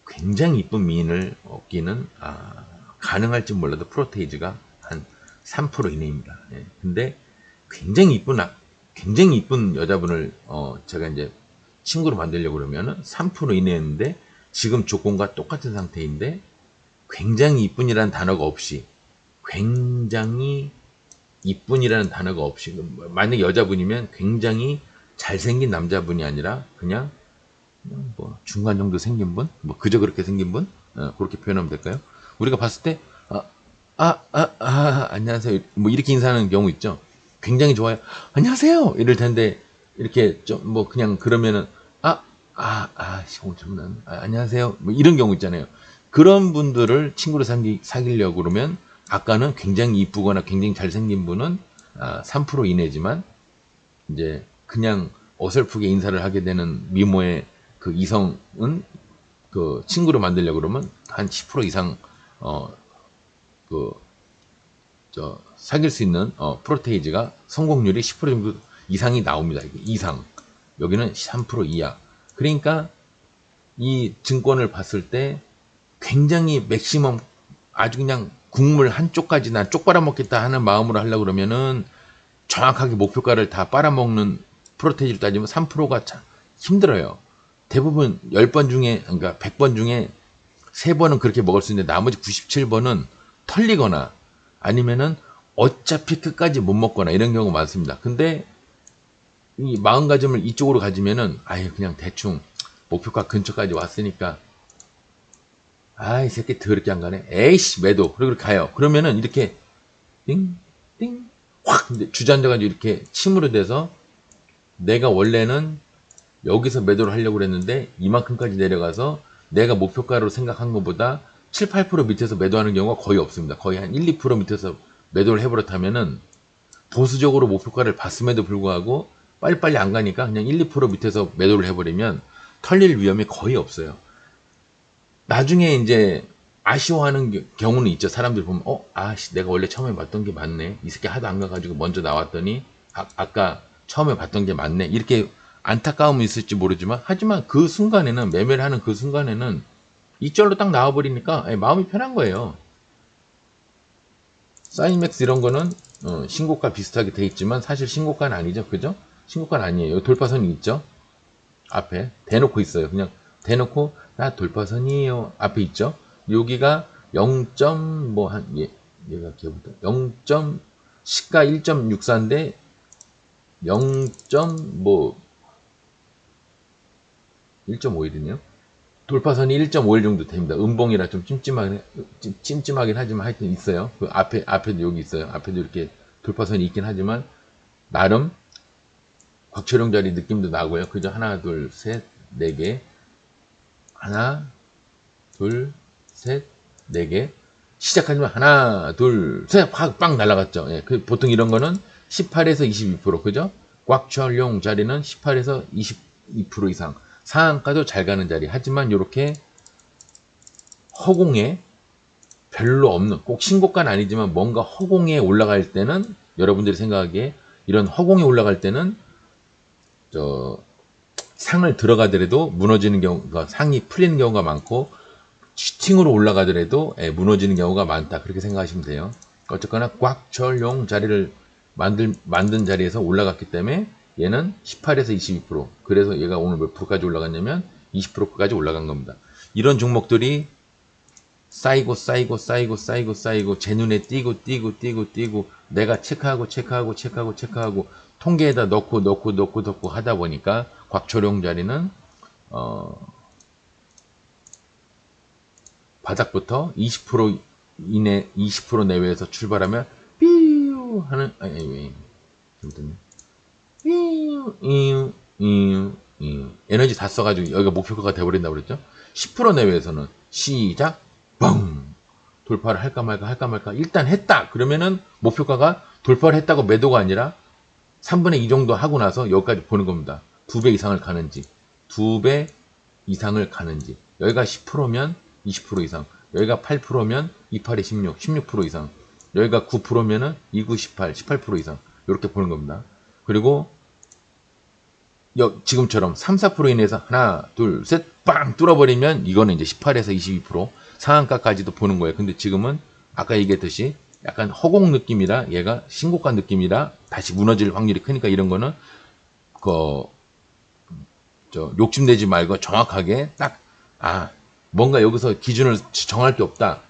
굉장히 이쁜 미인을 얻기는 가능할지 몰라도 프로테이즈가 한 3% 이내입니다. 예. 근데 굉장히 이쁜 여자분을 제가 이제 친구로 만들려고 그러면은 3% 이내였는데 지금 조건과 똑같은 상태인데 굉장히 이쁜이라는 단어가 없이 굉장히 이쁜이라는 단어가 없이 만약 여자분이면 굉장히 잘생긴 남자분이 아니라 그냥 뭐 중간 정도 생긴 분, 뭐 그저 그렇게 생긴 분, 그렇게 표현하면 될까요? 우리가 봤을 때 안녕하세요, 뭐 이렇게 인사하는 경우 있죠. 굉장히 좋아요. 안녕하세요. 이럴 텐데 이렇게 좀 뭐 그냥 그러면은 안녕하세요. 뭐 이런 경우 있잖아요. 그런 분들을 친구로 사귀려고 그러면 아까는 굉장히 이쁘거나 굉장히 잘생긴 분은 3% 이내지만 이제 그냥 어설프게 인사를 하게 되는 미모의 그 이성은 그 친구로 만들려고 그러면 한 10% 이상 사귈 수 있는 프로테이지가 성공률이 10% 정도 이상이 나옵니다. 이상. 여기는 3% 이하. 그러니까 이 증권을 봤을 때 굉장히 맥시멈 아주 그냥 국물 한쪽까지 난 쪽 빨아먹겠다 하는 마음으로 하려고 그러면은 정확하게 목표가를 다 빨아먹는 프로테이지로 따지면 3%가 참 힘들어요. 대부분 10번 중에, 그러니까 100번 중에 3번은 그렇게 먹을 수 있는데 나머지 97번은 털리거나 아니면은 어차피 끝까지 못 먹거나 이런 경우가 많습니다. 근데 이 마음가짐을 이쪽으로 가지면은 아예 그냥 대충 목표가 근처까지 왔으니까 이 새끼 더럽게 안 가네. 에이씨 매도. 그리고 가요. 그러면은 이렇게 띵띵 확 주저앉아가지고 이렇게 침으로 돼서 내가 원래는 여기서 매도를 하려고 그랬는데 이만큼까지 내려가서 내가 목표가로 생각한 것보다 7, 8% 밑에서 매도하는 경우가 거의 없습니다. 거의 한 1, 2% 밑에서 매도를 해버렸다면은 보수적으로 목표가를 봤음에도 불구하고 빨리빨리 안 가니까 그냥 1, 2% 밑에서 매도를 해버리면 털릴 위험이 거의 없어요. 나중에 이제 아쉬워하는 경우는 있죠. 사람들 보면 내가 원래 처음에 봤던 게 맞네. 이 새끼 하도 안 가가지고 먼저 나왔더니 아까 처음에 봤던 게 맞네. 이렇게 안타까움이 있을지 모르지만 하지만 그 순간에는 매매를 하는 그 순간에는 이절로 딱 나와버리니까 마음이 편한 거예요. 사이맥스 이런 거는 신고가 비슷하게 돼 있지만 사실 신고가는 아니죠. 그죠? 신고가는 아니에요. 돌파선이 있죠. 앞에 대놓고 있어요. 그냥 대놓고 나 돌파선이에요. 앞에 있죠. 여기가 0. 얘가 기억부터 0. 시가 1.64인데 0. 1.51이네요. 돌파선이 1.51 정도 됩니다. 음봉이라 좀 찜찜하긴 하지만 하여튼 있어요. 그 앞에도 여기 있어요. 앞에도 이렇게 돌파선이 있긴 하지만 나름 곽철용 자리 느낌도 나고요. 그죠? 하나, 둘, 셋, 네 개. 하나, 둘, 셋, 네 개. 시작하지만 하나, 둘, 셋, 빵 날아갔죠. 예, 보통 이런 거는 18에서 22%, 그죠? 곽철용 자리는 18에서 22% 이상. 상한가도 잘 가는 자리. 하지만 이렇게 허공에 별로 없는, 꼭 신고가는 아니지만 뭔가 허공에 올라갈 때는, 여러분들이 생각하기에 이런 허공에 올라갈 때는 상을 들어가더라도 무너지는 경우가, 상이 풀리는 경우가 많고 슈팅으로 올라가더라도 무너지는 경우가 많다, 그렇게 생각하시면 돼요. 어쨌거나 꽉철용 자리를 만든 자리에서 올라갔기 때문에 얘는 18에서 22%, 그래서 얘가 오늘 몇 프로까지 올라갔냐면 20%까지 올라간 겁니다. 이런 종목들이 쌓이고 제 눈에 띄고 내가 체크하고 통계에다 넣고 하다 보니까 곽초룡 자리는 바닥부터 20% 이내, 20% 내외에서 출발하면 삐우 하는, 에너지 다 써가지고 여기가 목표가가 돼버린다고 그랬죠. 10% 내외에서는 시작 뻥 돌파를 할까 말까 일단 했다 그러면은 목표가가 돌파를 했다고 매도가 아니라 3분의 2 정도 하고 나서 여기까지 보는 겁니다. 2배 이상을 가는지 2배 이상을 가는지, 여기가 10%면 20% 이상, 여기가 8%면 28에 16% 이상, 여기가 9%면은 29, 18% 이상, 이렇게 보는 겁니다. 그리고 지금처럼 3, 4% 인해서 하나, 둘, 셋, 빵 뚫어버리면 이거는 이제 18에서 22% 상한가까지도 보는 거예요. 근데 지금은 아까 얘기했듯이 약간 허공 느낌이라, 얘가 신고가 느낌이라 다시 무너질 확률이 크니까, 이런 거는 욕심내지 말고 정확하게 딱, 뭔가 여기서 기준을 정할 게 없다.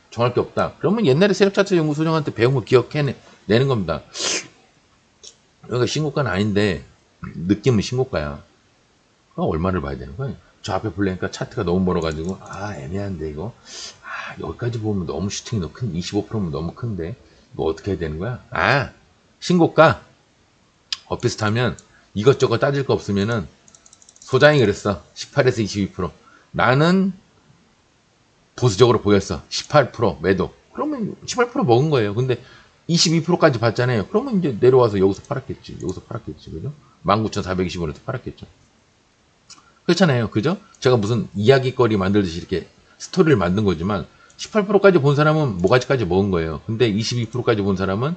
그러면 옛날에 세력차트 연구소장한테 배운 거 기억해내는 겁니다. 여기가 신고가는 아닌데 느낌은 신고가야. 얼마를 봐야 되는 거야? 저 앞에 보려니까 차트가 너무 멀어가지고 애매한데 이거 여기까지 보면 너무 슈팅이 너무 큰, 25%면 너무 큰데 이거 어떻게 해야 되는 거야? 신고가 비슷하면 이것저것 따질 거 없으면은 소장이 그랬어. 18에서 22%. 나는 보수적으로 보였어. 18% 매도. 그러면 18% 먹은 거예요. 근데 22%까지 봤잖아요. 그러면 이제 내려와서 여기서 팔았겠지. 그죠? 19,420원에서 팔았겠죠. 그렇잖아요. 그죠? 제가 무슨 이야기거리 만들듯이 이렇게 스토리를 만든 거지만 18%까지 본 사람은 모가지까지 먹은 거예요. 근데 22%까지 본 사람은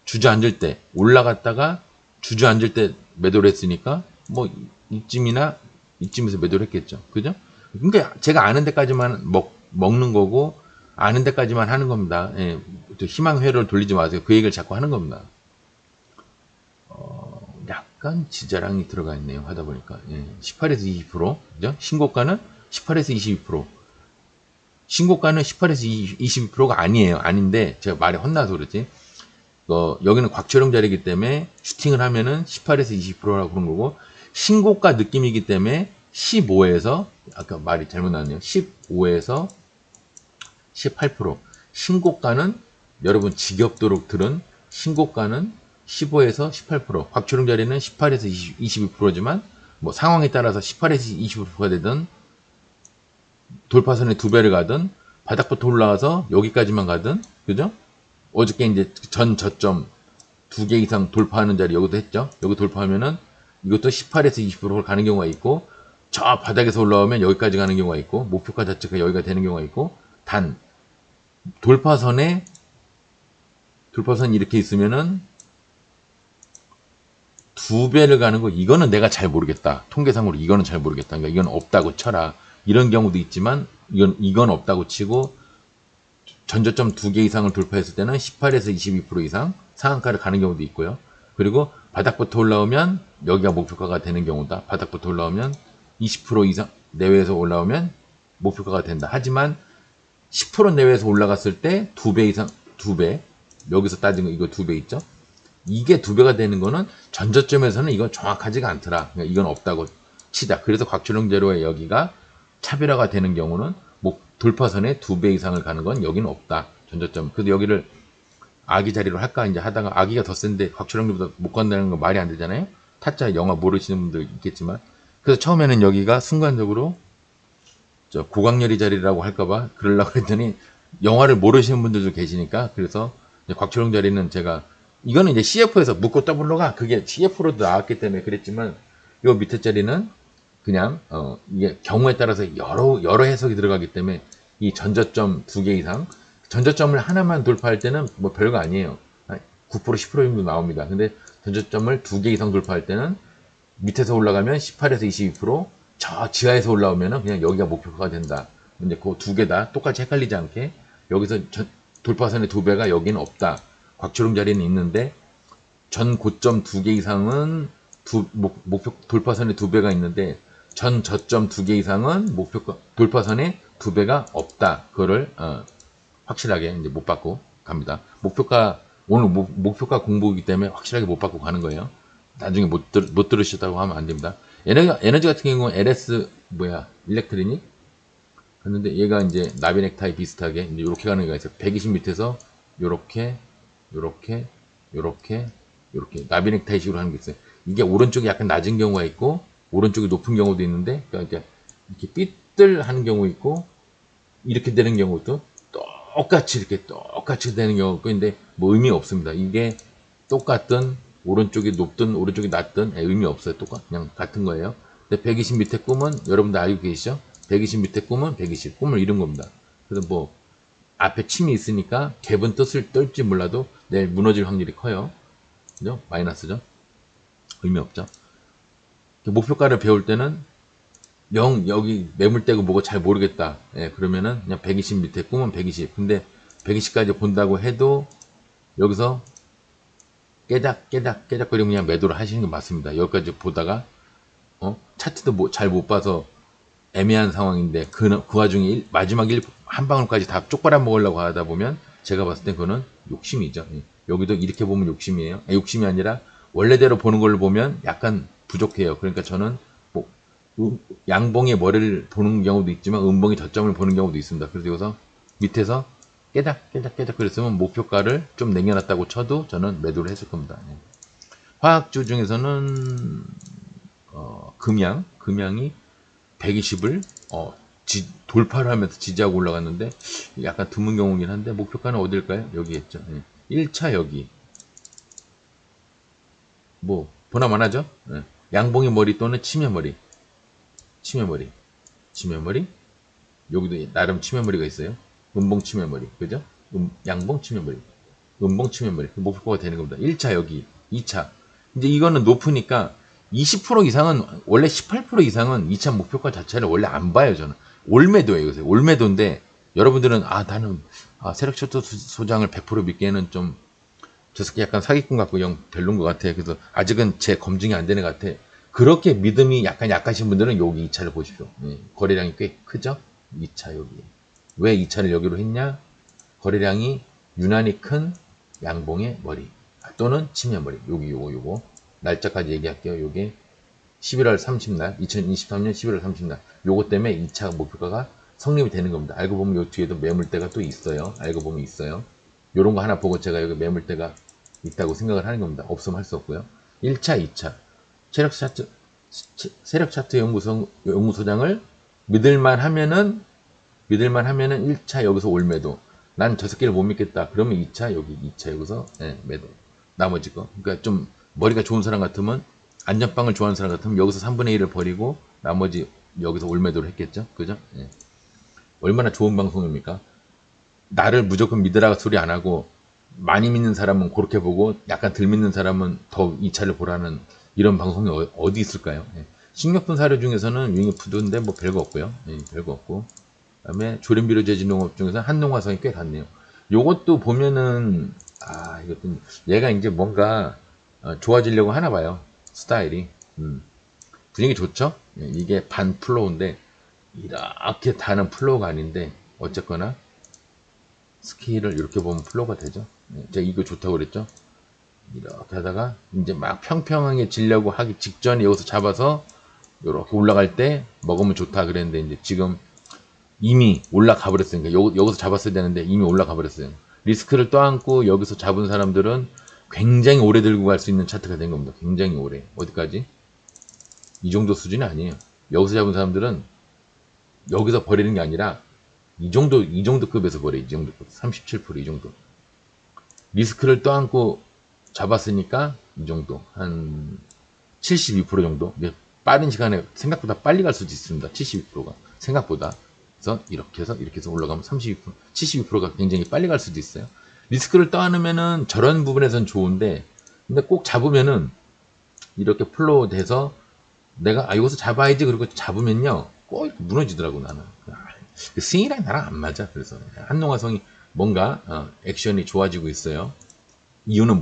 주저앉을 때 올라갔다가 주저앉을 때 매도를 했으니까 뭐 이쯤에서 매도를 했겠죠. 그죠? 그러니까 제가 아는 데까지만 먹는 거고 아는 데까지만 하는 겁니다. 희망 회로를 돌리지 마세요. 그 얘기를 자꾸 하는 겁니다. 약간 지자랑이 들어가 있네요. 하다 보니까 18에서 20%, 그죠? 신고가는 18에서 22%. 신고가는 18에서 22%가 아니에요. 아닌데 제가 말이 혼나서 그렇지. 여기는 곽철용 자리이기 때문에 슈팅을 하면은 18에서 20%라고 그런 거고, 신고가 느낌이기 때문에 15에서, 아까 말이 잘못 나왔네요. 15에서 18%. 신고가는 여러분 지겹도록 들은 신고가는 15에서 18%. 곽철용 자리는 18에서 22%지만 뭐 상황에 따라서 18에서 20%가 되든 돌파선의 2배를 가든 바닥부터 올라와서 여기까지만 가든, 그죠? 어저께 이제 전 저점 2개 이상 돌파하는 자리 여기도 했죠. 여기 돌파하면은 이것도 18에서 20% 가는 경우가 있고, 저 바닥에서 올라오면 여기까지 가는 경우가 있고, 목표가 자체가 여기가 되는 경우가 있고, 단 돌파선이 이렇게 있으면은 2배를 가는 거, 이거는 내가 잘 모르겠다. 통계상으로 이거는 잘 모르겠다. 그러니까 이건 없다고 쳐라. 이런 경우도 있지만 이건 없다고 치고, 전저점 2개 이상을 돌파했을 때는 18에서 22% 이상 상한가를 가는 경우도 있고요. 그리고 바닥부터 올라오면 여기가 목표가가 되는 경우다. 바닥부터 올라오면 20% 이상 내외에서 올라오면 목표가가 된다. 하지만 10% 내외에서 올라갔을 때 2배 이상, 2배, 여기서 따진 거 이거 2배 있죠? 이게 2배가 되는 거는 전저점에서는 이건 정확하지가 않더라. 그러니까 이건 없다고 치자. 그래서 곽철용 재료의 여기가 차별화가 되는 경우는 돌파선에 2배 이상을 가는 건 여기는 없다. 전저점. 그래서 여기를 아기 자리로 할까 이제 하다가, 아기가 더 센데 곽철용보다 못 간다는 건 말이 안 되잖아요. 타짜 영화 모르시는 분들 있겠지만, 그래서 처음에는 여기가 순간적으로 고강렬이 자리라고 할까봐 그러려고 했더니 영화를 모르시는 분들도 계시니까, 그래서 곽철용 자리는 제가 이거는 이제 CF에서 묶고 더블로가 그게 CF로도 나왔기 때문에 그랬지만, 요 밑에 자리는 그냥 이게 경우에 따라서 여러 해석이 들어가기 때문에 이 전저점 2개 이상, 전저점을 하나만 돌파할 때는 뭐 별거 아니에요. 9% 10% 정도 나옵니다. 근데 전저점을 2개 이상 돌파할 때는 밑에서 올라가면 18에서 22%, 저 지하에서 올라오면은 그냥 여기가 목표가 된다. 근데 그 두 개 다 똑같이 헷갈리지 않게 여기서 돌파선의 2배가 여기는 없다. 곽초롱 자리는 있는데 전 고점 2개 이상은 목표 돌파선의 2배가 있는데 전 저점 2개 이상은 목표 돌파선의 2배가 없다. 그거를 확실하게 이제 못 받고 갑니다. 목표가 오늘 목표가 공부이기 때문에 확실하게 못 받고 가는 거예요. 나중에 못 들으셨다고 하면 안 됩니다. 에너지 같은 경우는 LS 일렉트리닉 했는데 얘가 이제 나비넥타이 비슷하게 이제 이렇게 가는 거가 있어요. 120 밑에서 요렇게 나비넥타이식으로 하는 게 있어요. 이게 오른쪽이 약간 낮은 경우가 있고 오른쪽이 높은 경우도 있는데 그러니까 이렇게 삐뚤 하는 경우 있고 이렇게 되는 경우도 똑같이 되는 경우가 있고 근데 뭐 의미 없습니다. 이게 똑같든 오른쪽이 높든 오른쪽이 낮든 의미 없어요. 그냥 같은 거예요. 근데 120 밑에 꿈은 여러분들 알고 계시죠? 120 밑에 꿈은 120 꿈을 이룬 겁니다. 그래서 뭐 앞에 침이 있으니까 갭은 뜻을 뜰지 몰라도 내일 무너질 확률이 커요. 그죠? 마이너스죠? 의미 없죠? 목표가를 배울 때는 여기 매물대고 뭐고 잘 모르겠다. 그러면은 그냥 120 밑에 꿈은 120. 근데 120까지 본다고 해도 여기서 깨작거리면 그냥 매도를 하시는 게 맞습니다. 여기까지 보다가 차트도 잘 못 봐서 애매한 상황인데 그 와중에 마지막 한 방울까지 다 쪽바람 먹으려고 하다 보면 제가 봤을 때 그거는 욕심이죠. 여기도 이렇게 보면 욕심이에요. 욕심이 아니라 원래대로 보는 걸 보면 약간 부족해요. 그러니까 저는 뭐 양봉의 머리를 보는 경우도 있지만 음봉의 저점을 보는 경우도 있습니다. 그래서 여기서 밑에서 깨작 그랬으면 목표가를 좀 남겨놨다고 쳐도 저는 매도를 했을 겁니다. 화학주 중에서는 금양이 120을 돌파를 하면서 지지하고 올라갔는데 약간 드문 경우긴 한데 목표가는 어딜까요? 여기겠죠. 1차 여기 뭐 보나마나죠. 양봉의 머리 또는 치매머리 여기도 나름 치매머리가 있어요. 음봉 치매머리 그죠? 양봉 치매머리 음봉 치매머리 목표가가 되는 겁니다. 1차 여기 2차 이제 이거는 높으니까 20% 이상은 원래 18% 이상은 2차 목표가 자체를 원래 안 봐요. 저는 올매도예요. 요새 올매도인데 여러분들은 나는 세력 셔터 소장을 100% 믿기에는 좀 저 새끼 약간 사기꾼 같고 영 별론 것 같아. 그래서 아직은 제 검증이 안 되는 것 같아. 그렇게 믿음이 약간 약하신 분들은 여기 2차를 보십시오. 거래량이 꽤 크죠? 2차 여기. 왜 2차를 여기로 했냐? 거래량이 유난히 큰 양봉의 머리 또는 치매머리 요거 날짜까지 얘기할게요. 요게 11월 30날 2023년 11월 30날 요거 때문에 2차 목표가가 성립이 되는 겁니다. 알고 보면 요 뒤에도 매물대가 또 있어요. 알고 보면 있어요. 요런 거 하나 보고 제가 여기 매물대가 있다고 생각을 하는 겁니다. 없으면 할 수 없고요. 1차 2차 세력 차트 연구소장을 믿을만 하면은 1차 여기서 올매도 난 저 새끼를 못 믿겠다. 그러면 2차 여기 2차 여기서 매도 나머지 거 그러니까 좀 머리가 좋은 사람 같으면 안전빵을 좋아하는 사람 같으면 여기서 3분의 1을 버리고 나머지 여기서 올매도를 했겠죠. 그죠? 얼마나 좋은 방송입니까? 나를 무조건 믿으라 소리 안 하고 많이 믿는 사람은 그렇게 보고 약간 덜 믿는 사람은 더 2차를 보라는 이런 방송이 어디 있을까요? 식료품 사료 중에서는 유니푸드인데 뭐 별거 없고요. 별거 없고 그다음에 조림비료 제조농업 중에서 한농화성이 꽤 같네요. 요것도 보면은 이것도 얘가 이제 뭔가 좋아지려고 하나 봐요. 스타일이 분위기 좋죠? 이게 반 플로우인데 이렇게 다는 플로우가 아닌데 어쨌거나 스케일을 이렇게 보면 플로우가 되죠. 제가 이거 좋다고 그랬죠. 이렇게 하다가 이제 막 평평하게 지려고 하기 직전에 여기서 잡아서 이렇게 올라갈 때 먹으면 좋다 그랬는데 이제 지금 이미 올라가 버렸어요. 그러니까 여기서 잡았어야 되는데 이미 올라가 버렸어요. 리스크를 떠안고 여기서 잡은 사람들은 굉장히 오래 들고 갈 수 있는 차트가 된 겁니다. 굉장히 오래. 어디까지? 이 정도 수준이 아니에요. 여기서 잡은 사람들은 여기서 버리는 게 아니라 이 정도 급에서 버려요. 이 정도 급. 37%이 정도. 리스크를 떠안고 잡았으니까 이 정도. 한 72% 정도. 빠른 시간에 생각보다 빨리 갈 수도 있습니다. 72%가. 생각보다. 그래서 이렇게 해서 올라가면 32%, 72%가 굉장히 빨리 갈 수도 있어요. 리스크를 떠안으면은 저런 부분에선 좋은데, 근데 꼭 잡으면은 이렇게 플로우 돼서 내가 이것을 잡아야지 그리고 잡으면요 꼭 이렇게 무너지더라고 나는. 그 스윙이랑 나랑 안 맞아. 그래서 한농화성이 뭔가 액션이 좋아지고 있어요. 이유는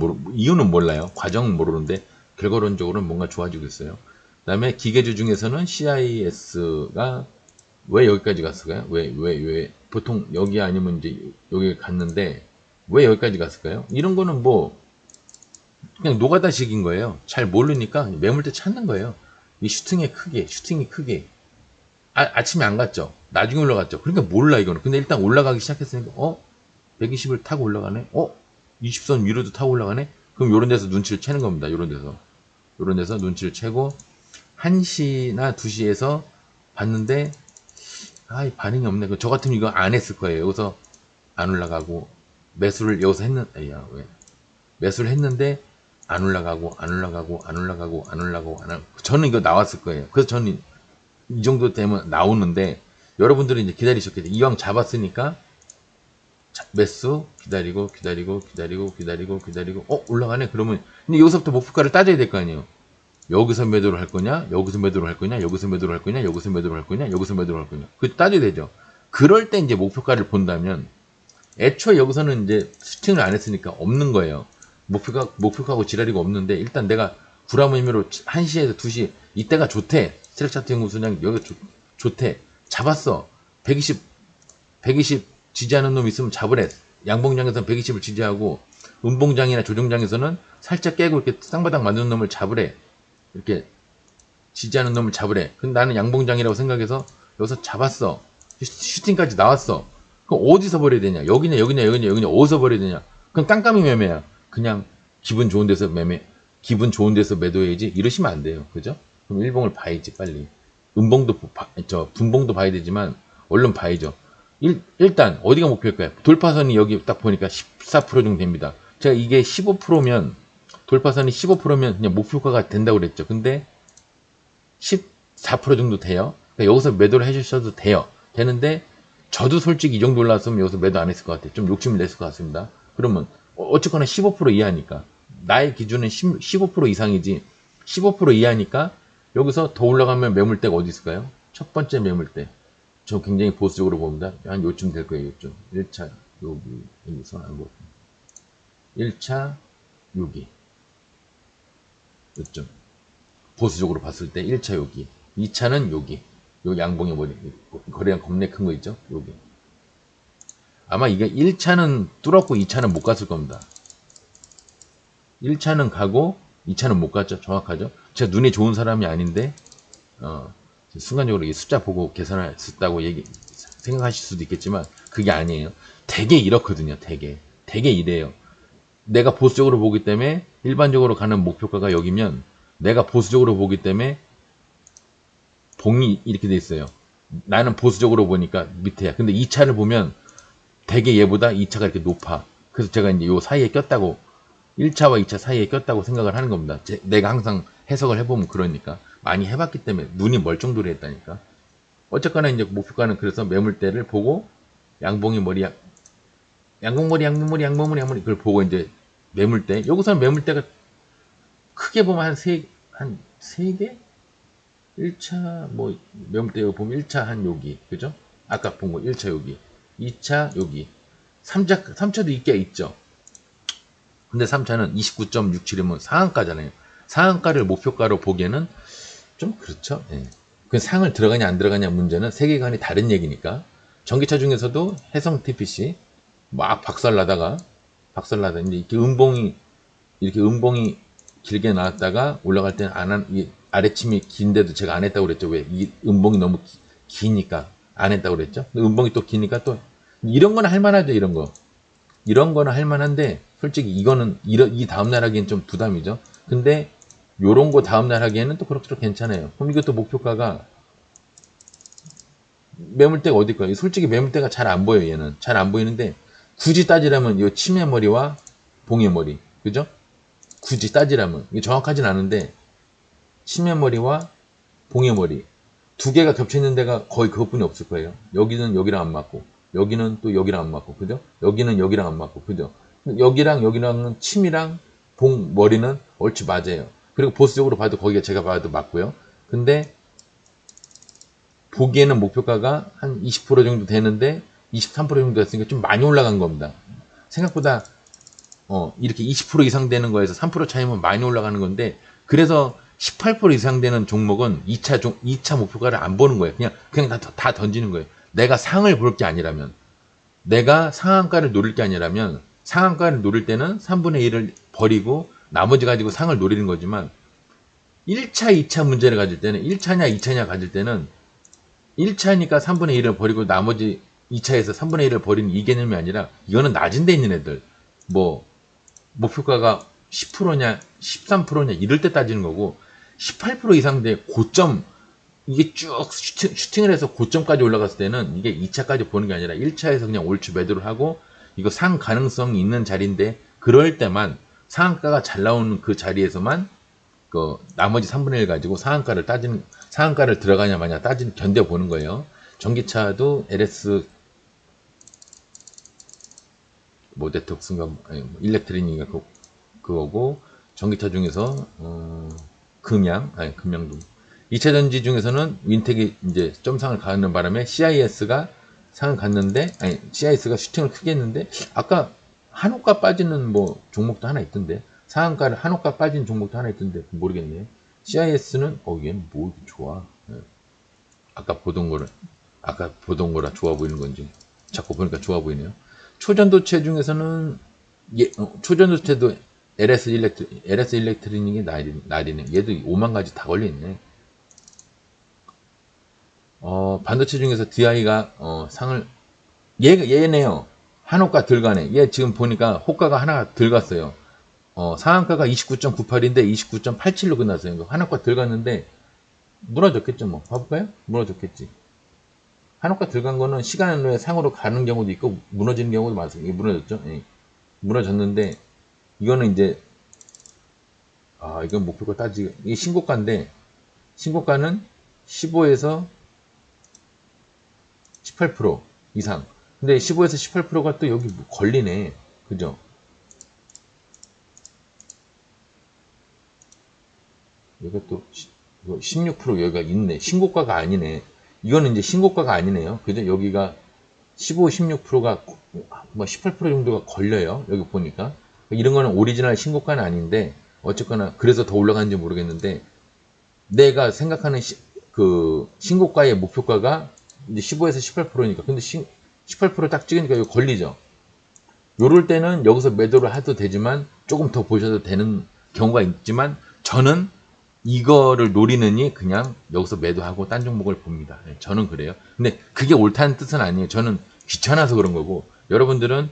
몰라요. 과정은 모르는데 결과론적으로는 뭔가 좋아지고 있어요. 그 다음에 기계주 중에서는 CIS가 왜 여기까지 갔을까요? 왜 보통 여기 아니면 이제 여기 갔는데 왜 여기까지 갔을까요? 이런 거는 뭐 그냥 노가다식인 거예요. 잘 모르니까 매물대 찾는 거예요. 이 슈팅이 크게. 아침에 안 갔죠. 나중에 올라갔죠. 그러니까 몰라 이거는. 근데 일단 올라가기 시작했으니까 120을 타고 올라가네. 20선 위로도 타고 올라가네. 그럼 요런 데서 눈치를 채는 겁니다. 요런 데서 눈치를 채고 1시나 2시에서 봤는데 이 반응이 없네. 저 같으면 이거 안 했을 거예요. 여기서 안 올라가고 매수를 여기서 매수를 했는데 안 올라가고 저는 이거 나왔을 거예요. 그래서 저는 이 정도 되면 나오는데 여러분들은 이제 기다리셨겠죠. 이왕 잡았으니까 매수 기다리고 올라가네. 그러면 근데 여기서부터 목표가를 따져야 될 거 아니에요. 여기서 매도를 할 거냐, 여기서 매도를 할 거냐, 여기서 매도를 할 거냐, 여기서 매도를 할 거냐, 여기서 매도를 할 거냐. 그 따져야 되죠. 그럴 때 이제 목표가를 본다면 애초에 여기서는 이제 슈팅을 안 했으니까 없는 거예요. 목표가하고 지랄이가 없는데 일단 내가 구라무 의미로 1시에서 2시 이때가 좋대. 스트렉 차트 연구소장 여기 좋대. 잡았어. 120 지지하는 놈 있으면 잡으래. 양봉장에서는 120을 지지하고 음봉장이나 조정장에서는 살짝 깨고 이렇게 쌍바닥 만드는 놈을 잡으래. 이렇게 지지하는 놈을 잡으래. 근데 나는 양봉장이라고 생각해서 여기서 잡았어. 슈팅까지 나왔어. 그럼 어디서 버려야 되냐? 여기냐, 어디서 버려야 되냐? 그럼 깜깜이 매매야. 그냥 기분 좋은 데서 매도해야지. 이러시면 안 돼요. 그죠? 그럼 일봉을 봐야지, 빨리. 분봉도 봐야 되지만, 얼른 봐야죠. 일단, 어디가 목표일까요? 돌파선이 여기 딱 보니까 14% 정도 됩니다. 제가 이게 15%면, 돌파선이 15%면 그냥 목표가가 된다고 그랬죠. 근데, 14% 정도 돼요. 그러니까 여기서 매도를 해주셔도 돼요. 되는데, 저도 솔직히 이 정도 올라왔으면 여기서 매도 안 했을 것 같아요. 좀 욕심을 냈을 것 같습니다. 그러면 어쨌거나 15% 이하니까 나의 기준은 15% 이상이지 15% 이하니까 여기서 더 올라가면 매물대가 어디 있을까요? 첫 번째 매물대 저 굉장히 보수적으로 봅니다. 한 요쯤 될 거예요. 요쯤 1차 여기 손 안 보고 1차 여기 요쯤 보수적으로 봤을 때 1차 여기 2차는 여기 요 양봉이 거래량 겁내 큰 거 있죠? 여기. 아마 이게 1차는 뚫었고 2차는 못 갔을 겁니다. 1차는 가고 2차는 못 갔죠. 정확하죠? 제가 눈에 좋은 사람이 아닌데 순간적으로 이 숫자 보고 계산했다고 생각하실 수도 있겠지만 그게 아니에요. 되게 이렇거든요. 되게 이래요. 내가 보수적으로 보기 때문에 일반적으로 가는 목표가가 여기면 내가 보수적으로 보기 때문에 봉이 이렇게 돼 있어요. 나는 보수적으로 보니까 밑에야. 근데 2차를 보면 되게 얘보다 2차가 이렇게 높아. 그래서 제가 이제 요 사이에 꼈다고 1차와 2차 사이에 꼈다고 생각을 하는 겁니다. 내가 항상 해석을 해보면 그러니까 많이 해봤기 때문에 눈이 멀정도로 했다니까. 어쨌거나 이제 목표가는 그래서 매물대를 보고 양봉머리 그걸 보고 이제 매물대 여기서는 매물대가 크게 보면 한 세 개? 1차 뭐 매물대 여기 보면 1차 한 여기 그죠? 아까 본 거 1차 여기 2차 여기 3차도 있죠. 근데 3차는 29.67이면 상한가잖아요. 상한가를 목표가로 보기에는 좀 그렇죠. 예. 그 상을 들어가냐 안 들어가냐 문제는 세계관이 다른 얘기니까. 전기차 중에서도 해성 TPC 막 박살나다 이제 이렇게 음봉이 길게 나왔다가 올라갈 때는 이 아래침이 긴데도 제가 안 했다고 그랬죠. 왜? 이 음봉이 너무 기니까 안 했다고 그랬죠. 음봉이 또 기니까 또 이런 거는 할만하죠. 이런 거는 할만한데 솔직히 이거는 이 다음날 하기엔 좀 부담이죠. 근데 요런 거 다음날 하기에는 또 그럭저럭 괜찮아요. 그럼 이것도 목표가가 매물대가 어딜까요? 솔직히 매물대가 잘 안 보여요. 얘는 잘 안 보이는데 굳이 따지라면 이 치매 머리와 봉의 머리 그죠? 굳이 따지라면 이게 정확하진 않은데 치매 머리와 봉의 머리 두 개가 겹쳐 있는 데가 거의 그것뿐이 없을 거예요. 여기는 여기랑 안 맞고, 여기는 또 여기랑 안 맞고, 그죠? 여기는 여기랑 안 맞고, 그죠? 여기랑 여기랑은 침이랑 봉 머리는 얼추 맞아요. 그리고 보수적으로 봐도 거기가 제가 봐도 맞고요. 근데 보기에는 목표가가 한 20% 정도 되는데 23% 정도 됐으니까 좀 많이 올라간 겁니다. 생각보다 이렇게 20% 이상 되는 거에서 3% 차이면 많이 올라가는 건데, 그래서 18% 이상 되는 종목은 2차 목표가를 안 보는 거예요. 그냥 다 던지는 거예요. 내가 상을 볼 게 아니라면, 내가 상한가를 노릴 게 아니라면, 상한가를 노릴 때는 3분의 1을 버리고 나머지 가지고 상을 노리는 거지만, 1차, 2차 문제를 가질 때는, 1차냐, 2차냐 가질 때는 1차니까 3분의 1을 버리고 나머지 2차에서 3분의 1을 버리는 이 개념이 아니라, 이거는 낮은 데 있는 애들, 뭐 목표가가 10%냐 13%냐 이럴 때 따지는 거고, 18% 이상 돼 고점, 이게 쭉 슈팅을 해서 고점까지 올라갔을 때는 이게 2차까지 보는 게 아니라 1차에서 그냥 올추 매도를 하고, 이거 상 가능성이 있는 자리인데 그럴 때만, 상한가가 잘 나오는 그 자리에서만 그 나머지 3분의 1 가지고 상한가를 들어가냐 마냐 따지는, 견뎌보는 거예요. 전기차도 LS 뭐 네트워크인가 일렉트리닉인가 그거고, 전기차 중에서 금양도 2차 전지 중에서는 윈텍이 이제 점상을 가는 바람에 CIS가 상을 갔는데, CIS가 슈팅을 크게 했는데, 아까 한호가 빠지는 뭐 종목도 하나 있던데, 상한가를 한호가 빠진 종목도 하나 있던데 모르겠네. CIS는 얘는 뭐 이렇게 좋아. 아까 보던 거라 좋아 보이는 건지 자꾸 보니까 좋아 보이네요. 초전도체 중에서는 초전도체도 LS 일렉트리닉이 날이네. 얘도 5만 가지 다 걸려있네. 반도체 중에서 DI가 상을, 얘네요. 한호가 들어가네. 얘 지금 보니까 호가가 하나 들어갔어요. 상한가가 29.98인데 29.87로 끝났어요. 한호가 들어갔는데 무너졌겠죠. 뭐 봐볼까요? 무너졌겠지. 한호가 들어간 거는 시간 후에 상으로 가는 경우도 있고 무너지는 경우도 많습니다. 이게 무너졌죠? 예. 무너졌는데, 이거는 이제 이건 목표가 따지기, 이게 신고가인데, 신고가는 15에서 18% 이상. 근데 15에서 18%가 또 여기 걸리네. 그죠? 여기가 또 16% 여기가 있네. 신고가가 아니네. 이거는 이제 신고가가 아니네요. 그죠? 여기가 15, 16%가 뭐 18% 정도가 걸려요. 여기 보니까. 이런 거는 오리지널 신고가는 아닌데, 어쨌거나 그래서 더 올라가는지 모르겠는데, 내가 생각하는 그 신고가의 목표가가 이제 15에서 18%니까. 근데 18%딱 찍으니까 이거 걸리죠. 요럴 때는 여기서 매도를 해도 되지만 조금 더 보셔도 되는 경우가 있지만, 저는 이거를 노리느니 그냥 여기서 매도하고 딴 종목을 봅니다. 저는 그래요. 근데 그게 옳다는 뜻은 아니에요. 저는 귀찮아서 그런 거고, 여러분들은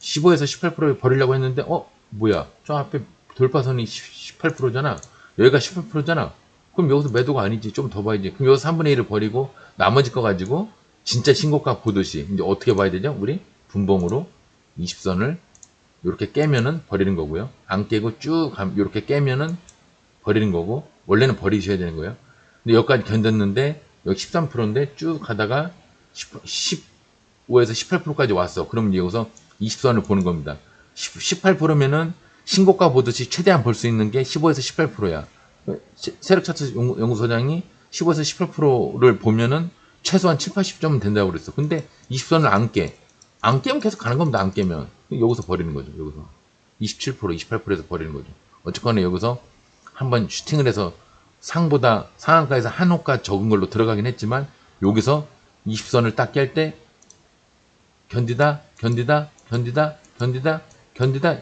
15에서 18%를 버리려고 했는데, 뭐야, 저 앞에 돌파선이 18%잖아. 여기가 18%잖아. 그럼 여기서 매도가 아니지. 좀 더 봐야지. 그럼 여기서 3분의 1을 버리고 나머지 거 가지고 진짜 신고가 보듯이 이제 어떻게 봐야 되죠? 우리 분봉으로 20선을 이렇게 깨면은 버리는 거고요. 안 깨고 쭉 이렇게 깨면은 버리는 거고, 원래는 버리셔야 되는 거예요. 근데 여기까지 견뎠는데 여기 13%인데 쭉 가다가 15에서 18%까지 왔어. 그럼 여기서 20선을 보는 겁니다. 18%면은 신고가 보듯이 최대한 볼 수 있는 게 15에서 18%야. 세력차트 연구소장이 15에서 18%를 보면은 최소한 7, 80점은 된다고 그랬어. 근데 20선을 안 깨. 안 깨면 계속 가는 겁니다. 안 깨면. 여기서 버리는 거죠. 여기서. 27%, 28%에서 버리는 거죠. 어쨌거나 여기서 한번 슈팅을 해서 상보다 상한가에서 한 호가 적은 걸로 들어가긴 했지만, 여기서 20선을 딱 깰 때 견디다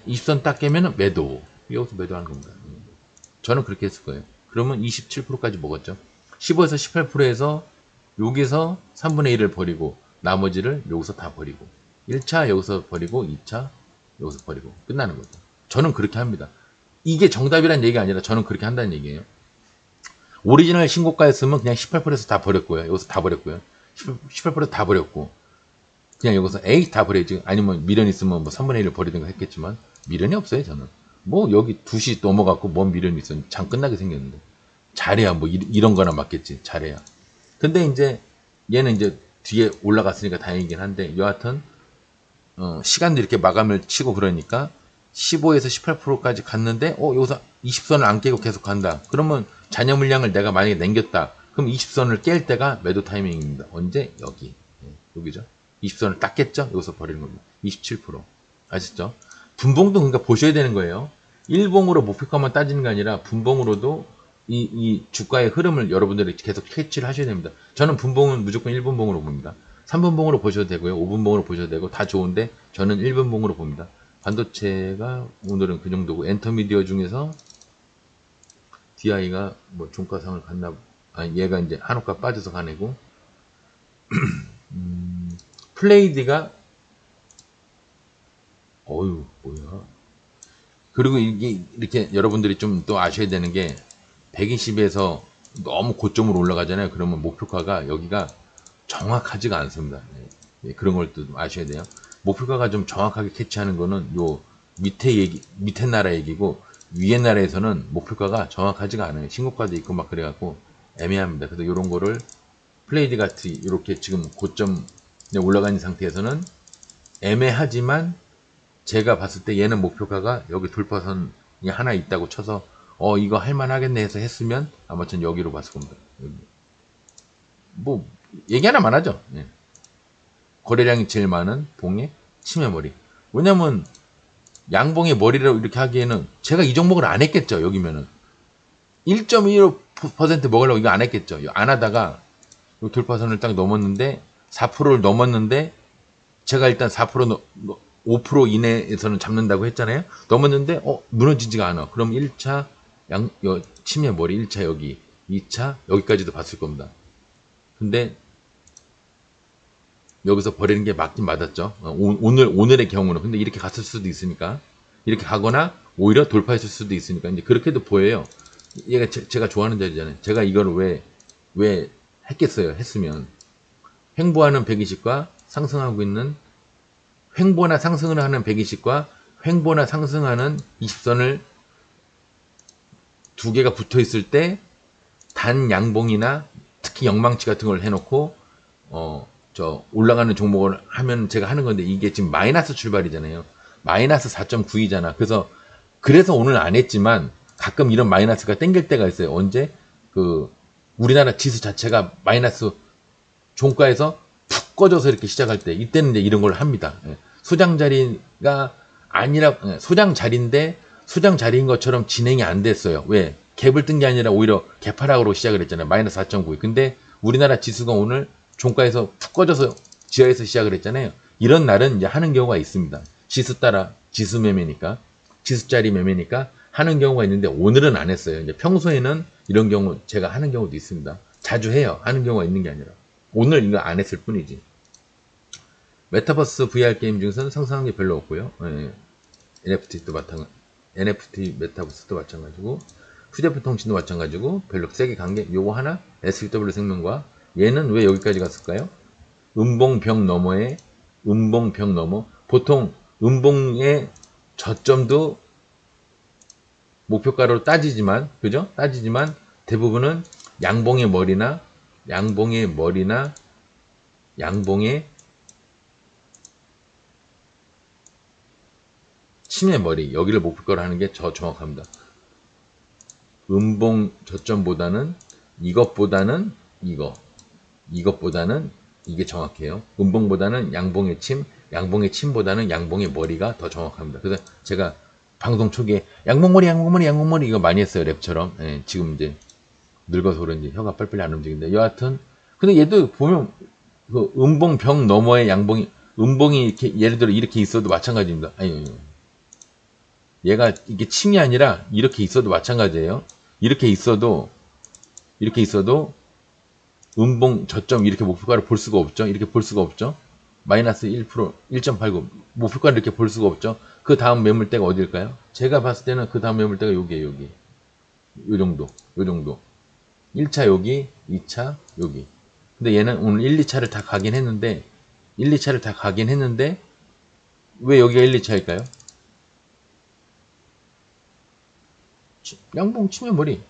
20선 딱 깨면은 매도. 여기서 매도하는 겁니다. 저는 그렇게 했을 거예요. 그러면 27%까지 먹었죠. 15에서 18%에서 여기서 3분의 1을 버리고 나머지를 여기서 다 버리고, 1차 여기서 버리고 2차 여기서 버리고 끝나는 거죠. 저는 그렇게 합니다. 이게 정답이란 얘기가 아니라 저는 그렇게 한다는 얘기예요. 오리지널 신고가였으면 그냥 18%에서 다 버렸고요. 여기서 다 버렸고요. 18%다 버렸고, 그냥 여기서 에이 다 버려야지. 아니면 미련 있으면 뭐 3분의 1을 버리든가 했겠지만, 미련이 없어요. 저는 뭐 여기 2시 넘어갔고 뭔 미련이 있어. 장 끝나게 생겼는데. 잘해야 뭐 이런 거나 맞겠지. 잘해야. 근데 이제 얘는 이제 뒤에 올라갔으니까 다행이긴 한데 여하튼 시간도 이렇게 마감을 치고 그러니까 15에서 18%까지 갔는데 여기서 20선을 안 깨고 계속 간다. 그러면 잔여 물량을 내가 만약에 남겼다. 그럼 20선을 깰 때가 매도 타이밍입니다. 언제? 여기. 여기죠. 20선을 딱 깼죠? 여기서 버리는 겁니다. 27%. 아시죠? 분봉도 그러니까 보셔야 되는 거예요. 일봉으로 목표가만 따지는 게 아니라 분봉으로도 이 주가의 흐름을 여러분들이 계속 캐치를 하셔야 됩니다. 저는 분봉은 무조건 1분봉으로 봅니다. 3분봉으로 보셔도 되고요. 5분봉으로 보셔도 되고 다 좋은데 저는 1분봉으로 봅니다. 반도체가 오늘은 그 정도고 엔터미디어 중에서 DI가 뭐 종가상을 갔나 아니 얘가 이제 한옥가 빠져서 가네고 플레이드가 어유 뭐야. 그리고 이게 이렇게 여러분들이 좀 또 아셔야 되는 게 120에서 너무 고점으로 올라가잖아요. 그러면 목표가가 여기가 정확하지가 않습니다. 네, 그런 걸 또 아셔야 돼요. 목표가가 좀 정확하게 캐치하는 거는 요 밑에 나라 얘기고 위에 나라에서는 목표가가 정확하지가 않아요. 신고가도 있고 막 그래갖고 애매합니다. 그래서 이런 거를 플레이드 같이 이렇게 지금 고점에 올라가 있는 상태에서는 애매하지만 제가 봤을 때 얘는 목표가가 여기 돌파선이 하나 있다고 쳐서 이거 할만하겠네 해서 했으면 아마 전 여기로 봤을 겁니다. 여기. 뭐 얘기 하나만 하죠. 예. 거래량이 제일 많은 봉의 치매머리. 왜냐면 양봉의 머리라고 이렇게 하기에는 제가 이 종목을 안 했겠죠. 여기면은 1.15% 먹으려고 이거 안 했겠죠. 안 하다가 돌파선을 딱 넘었는데 4%를 넘었는데 제가 일단 5% 이내에서는 잡는다고 했잖아요. 넘었는데 무너지지가 않아. 그럼 1차 치매 머리 1차 여기 2차 여기까지도 봤을 겁니다. 근데 여기서 버리는 게 맞긴 맞았죠. 오늘의 경우는. 근데 이렇게 갔을 수도 있으니까. 이렇게 가거나 오히려 돌파했을 수도 있으니까. 이제 그렇게도 보여요. 얘가 제가 좋아하는 자리잖아요. 제가 이걸 왜 했겠어요. 했으면. 횡보하는 120과 상승하고 있는 횡보나 상승을 하는 120과 횡보나 상승하는 20선을 두 개가 붙어 있을 때 단 양봉이나 특히 영망치 같은 걸 해놓고 올라가는 종목을 하면 제가 하는 건데 이게 지금 마이너스 출발이잖아요. 마이너스 4.9이잖아. 그래서 오늘 안 했지만 가끔 이런 마이너스가 땡길 때가 있어요. 언제? 우리나라 지수 자체가 마이너스 종가에서 푹 꺼져서 이렇게 시작할 때 이때는 이제 이런 걸 합니다. 소장 자리가 아니라 소장 자리인데 소장 자리인 것처럼 진행이 안 됐어요. 왜? 갭을 뜬 게 아니라 오히려 개파락으로 시작을 했잖아요. 마이너스 4.9. 근데 우리나라 지수가 오늘 종가에서 푹 꺼져서 지하에서 시작을 했잖아요. 이런 날은 이제 하는 경우가 있습니다. 지수 따라 지수 매매니까 지수짜리 매매니까 하는 경우가 있는데 오늘은 안 했어요. 이제 평소에는 이런 경우 제가 하는 경우도 있습니다. 자주 해요. 하는 경우가 있는 게 아니라 오늘 이거 안 했을 뿐이지. 메타버스 VR 게임 중에서는 상승한 게 별로 없고요. NFT 메타버스도 마찬가지고 휴대폰 통신도 마찬가지고 별로 세게 간 게 요거 하나 SW 생명과 얘는 왜 여기까지 갔을까요? 음봉벽 너머에 음봉벽 너머 보통 음봉의 저점도 목표가로 따지지만 그죠? 따지지만 대부분은 양봉의 머리나 양봉의 치매 머리 여기를 목표가로 하는 게 더 정확합니다. 음봉 저점보다는 이것보다는 이것보다는 이게 정확해요. 음봉보다는 양봉의 침보다는 양봉의 머리가 더 정확합니다. 그래서 제가 방송 초기에 양봉머리 이거 많이 했어요. 랩처럼. 지금 이제 늙어서 그런지 혀가 빨리빨리 안 움직이는데 여하튼 근데 얘도 보면 그 음봉벽 너머의 음봉이 이렇게 예를 들어 이렇게 있어도 마찬가지입니다. 아니 얘가 이게 침이 아니라 이렇게 있어도 마찬가지예요. 이렇게 있어도 음봉 저점 이렇게 목표가를 볼 수가 없죠. 이렇게 볼 수가 없죠. 마이너스 1%, 1.89 목표가를 이렇게 볼 수가 없죠. 그 다음 매물대가 어딜까요? 제가 봤을 때는 그 다음 매물대가 여기 요 정도 1차 여기 2차 여기 근데 얘는 오늘 1, 2차를 다 가긴 했는데 왜 여기가 1, 2차일까요? 양봉 치매머리,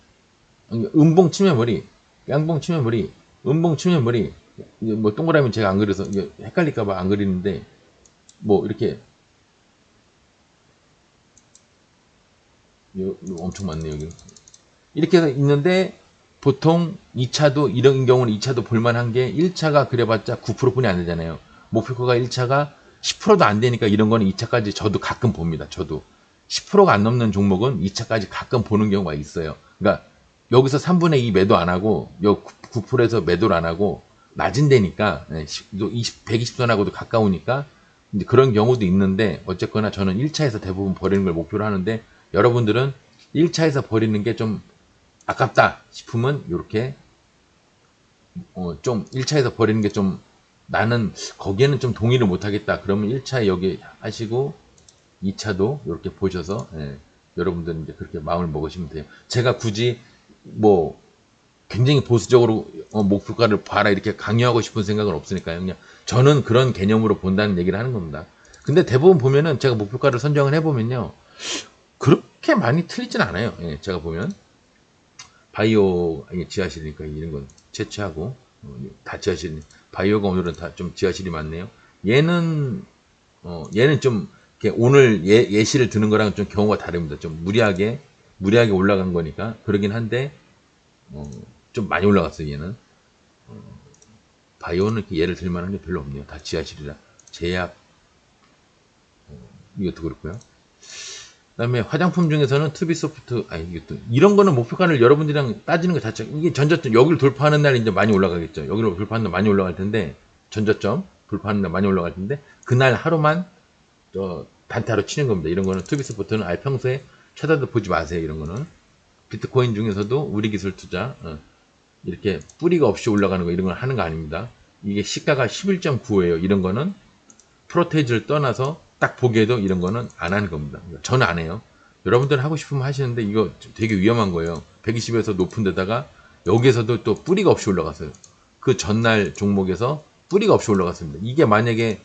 음봉 치매머리, 양봉 치매머리 음봉 측면 머리, 이게 뭐 동그라미 제가 안 그려서 이게 헷갈릴까봐 안 그리는데, 뭐 이렇게 엄청 많네요 여기. 이렇게 해서 있는데 보통 2차도 이런 경우는 2차도 볼만한 게 1차가 그려봤자 9%뿐이 안 되잖아요. 목표가가 1차가 10%도 안 되니까 이런 거는 2차까지 저도 가끔 봅니다. 저도 10%가 안 넘는 종목은 2차까지 가끔 보는 경우가 있어요. 그러니까 여기서 3분의 2 매도 안 하고 요 9%에서 매도를 안 하고 낮은 데니까 120선하고도 가까우니까 이제 그런 경우도 있는데 어쨌거나 저는 1차에서 대부분 버리는 걸 목표로 하는데 여러분들은 1차에서 버리는 게 좀 아깝다 싶으면 이렇게 좀 1차에서 버리는 게 좀 나는 거기에는 좀 동의를 못하겠다 그러면 1차 여기 하시고 2차도 이렇게 보셔서 여러분들은 이제 그렇게 마음을 먹으시면 돼요. 제가 굳이 뭐 굉장히 보수적으로 목표가를 봐라 이렇게 강요하고 싶은 생각은 없으니까요. 그냥 저는 그런 개념으로 본다는 얘기를 하는 겁니다. 근데 대부분 보면은 제가 목표가를 선정을 해보면요. 그렇게 많이 틀리진 않아요. 제가 보면. 바이오 지하실이니까 이런 건 채취하고 다 지하실. 바이오가 오늘은 다 좀 지하실이 많네요. 얘는 좀 오늘 예시를 드는 거랑 좀 경우가 다릅니다. 좀 무리하게 올라간 거니까 그러긴 한데 좀 많이 올라갔어요. 얘는 바이오는 이렇게 예를 들 만한 게 별로 없네요. 다 지하실이라 제약 이것도 그렇고요. 그다음에 화장품 중에서는 투비소프트 이것도 이런 거는 목표가를 여러분들이랑 따지는 것 자체 이게 전저점 여기를 돌파하는 날 이제 많이 올라가겠죠. 여기를 돌파하는 날 많이 올라갈 텐데 전저점 돌파하는 날 많이 올라갈 텐데 그날 하루만 단타로 치는 겁니다. 이런 거는 투비스포트는 아예 평소에 쳐다도 보지 마세요. 이런 거는 비트코인 중에서도 우리 기술 투자 이렇게 뿌리가 없이 올라가는 거 이런 건 하는 거 아닙니다. 이게 시가가 11.95예요. 이런 거는 프로테이즈를 떠나서 딱 보기에도 이런 거는 안 하는 겁니다. 저는 안 해요. 여러분들 하고 싶으면 하시는데 이거 되게 위험한 거예요. 120에서 높은 데다가 여기에서도 또 뿌리가 없이 올라갔어요. 그 전날 종목에서 뿌리가 없이 올라갔습니다. 이게 만약에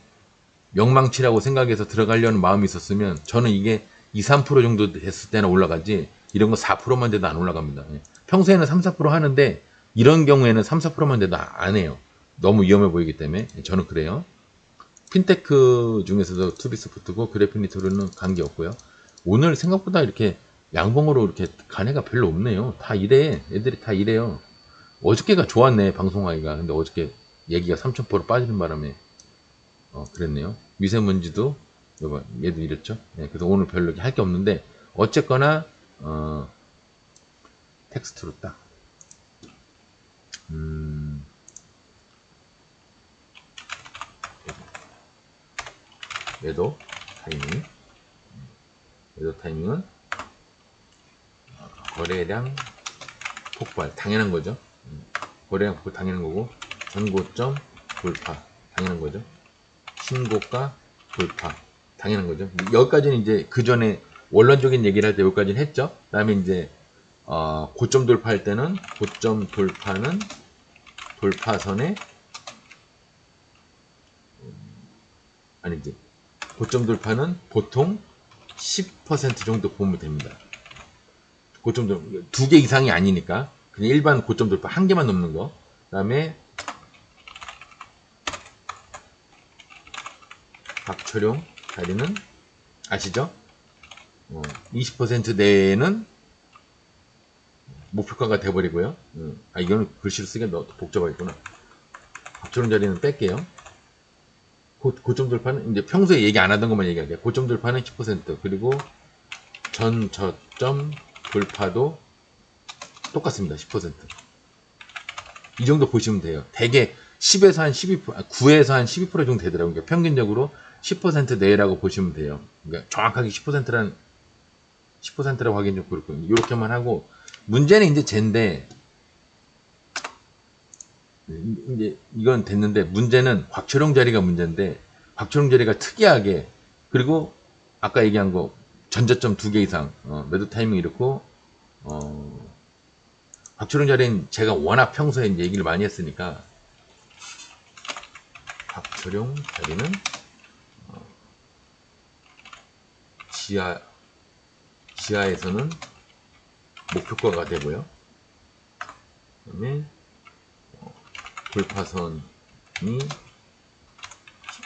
영망치라고 생각해서 들어가려는 마음이 있었으면 저는 이게 2, 3% 정도 됐을 때나 올라가지 이런 거 4%만 돼도 안 올라갑니다. 평소에는 3, 4% 하는데 이런 경우에는 3, 4%만 돼도 안 해요. 너무 위험해 보이기 때문에 저는 그래요. 핀테크 중에서도 투비스포트고 그래피니토르는 관계없고요. 오늘 생각보다 이렇게 양봉으로 이렇게 간 애가 별로 없네요. 다 이래. 애들이 다 이래요. 어저께가 좋았네 방송하기가. 근데 어저께 얘기가 3,000% 빠지는 바람에 그랬네요. 미세먼지도 얘도 이랬죠. 그래서 오늘 별로 할 게 없는데 어쨌거나 텍스트로 딱 매도 타이밍 매도 타이밍은 거래량 폭발 당연한 거죠. 거래량 폭발 당연한 거고 전고점 돌파 당연한 거죠. 신고가 돌파 당연한 거죠. 여기까지는 이제 그 전에 원론적인 얘기를 할 때 여기까지는 했죠. 그 다음에 이제 고점 돌파할 때는 고점 돌파는 돌파선에 아니지 고점 돌파는 보통 10% 정도 보면 됩니다. 고점 돌파 2개 이상이 아니니까 그냥 일반 고점 돌파 1개만 넘는 거. 그 다음에 박철용 자리는 아시죠? 20% 내에는 목표가가 돼버리고요. 이거는 글씨를 쓰기가 너무 복잡하겠구나. 박철용 자리는 뺄게요. 고점 돌파는 이제 평소에 얘기 안 하던 것만 얘기할게요. 고점 돌파는 10% 그리고 전 저점 돌파도 똑같습니다. 10%. 이 정도 보시면 돼요. 대개 10에서 한 12%, 9에서 한 12% 정도 되더라고요. 그러니까 평균적으로 10% 내라고 보시면 돼요. 그러니까 정확하게 10%라고 하기엔 좀 그렇고 이렇게만 하고 문제는 이제 쟤인데 이제 이건 됐는데 문제는 곽철용 자리가 문제인데 곽철용 자리가 특이하게 그리고 아까 얘기한 거 전저점 2개 이상 매도 타이밍 이렇고 곽철용 자리는 제가 워낙 평소에 얘기를 많이 했으니까 곽철용 자리는 지하에서는 목표가가 되고요. 그다음에 돌파선이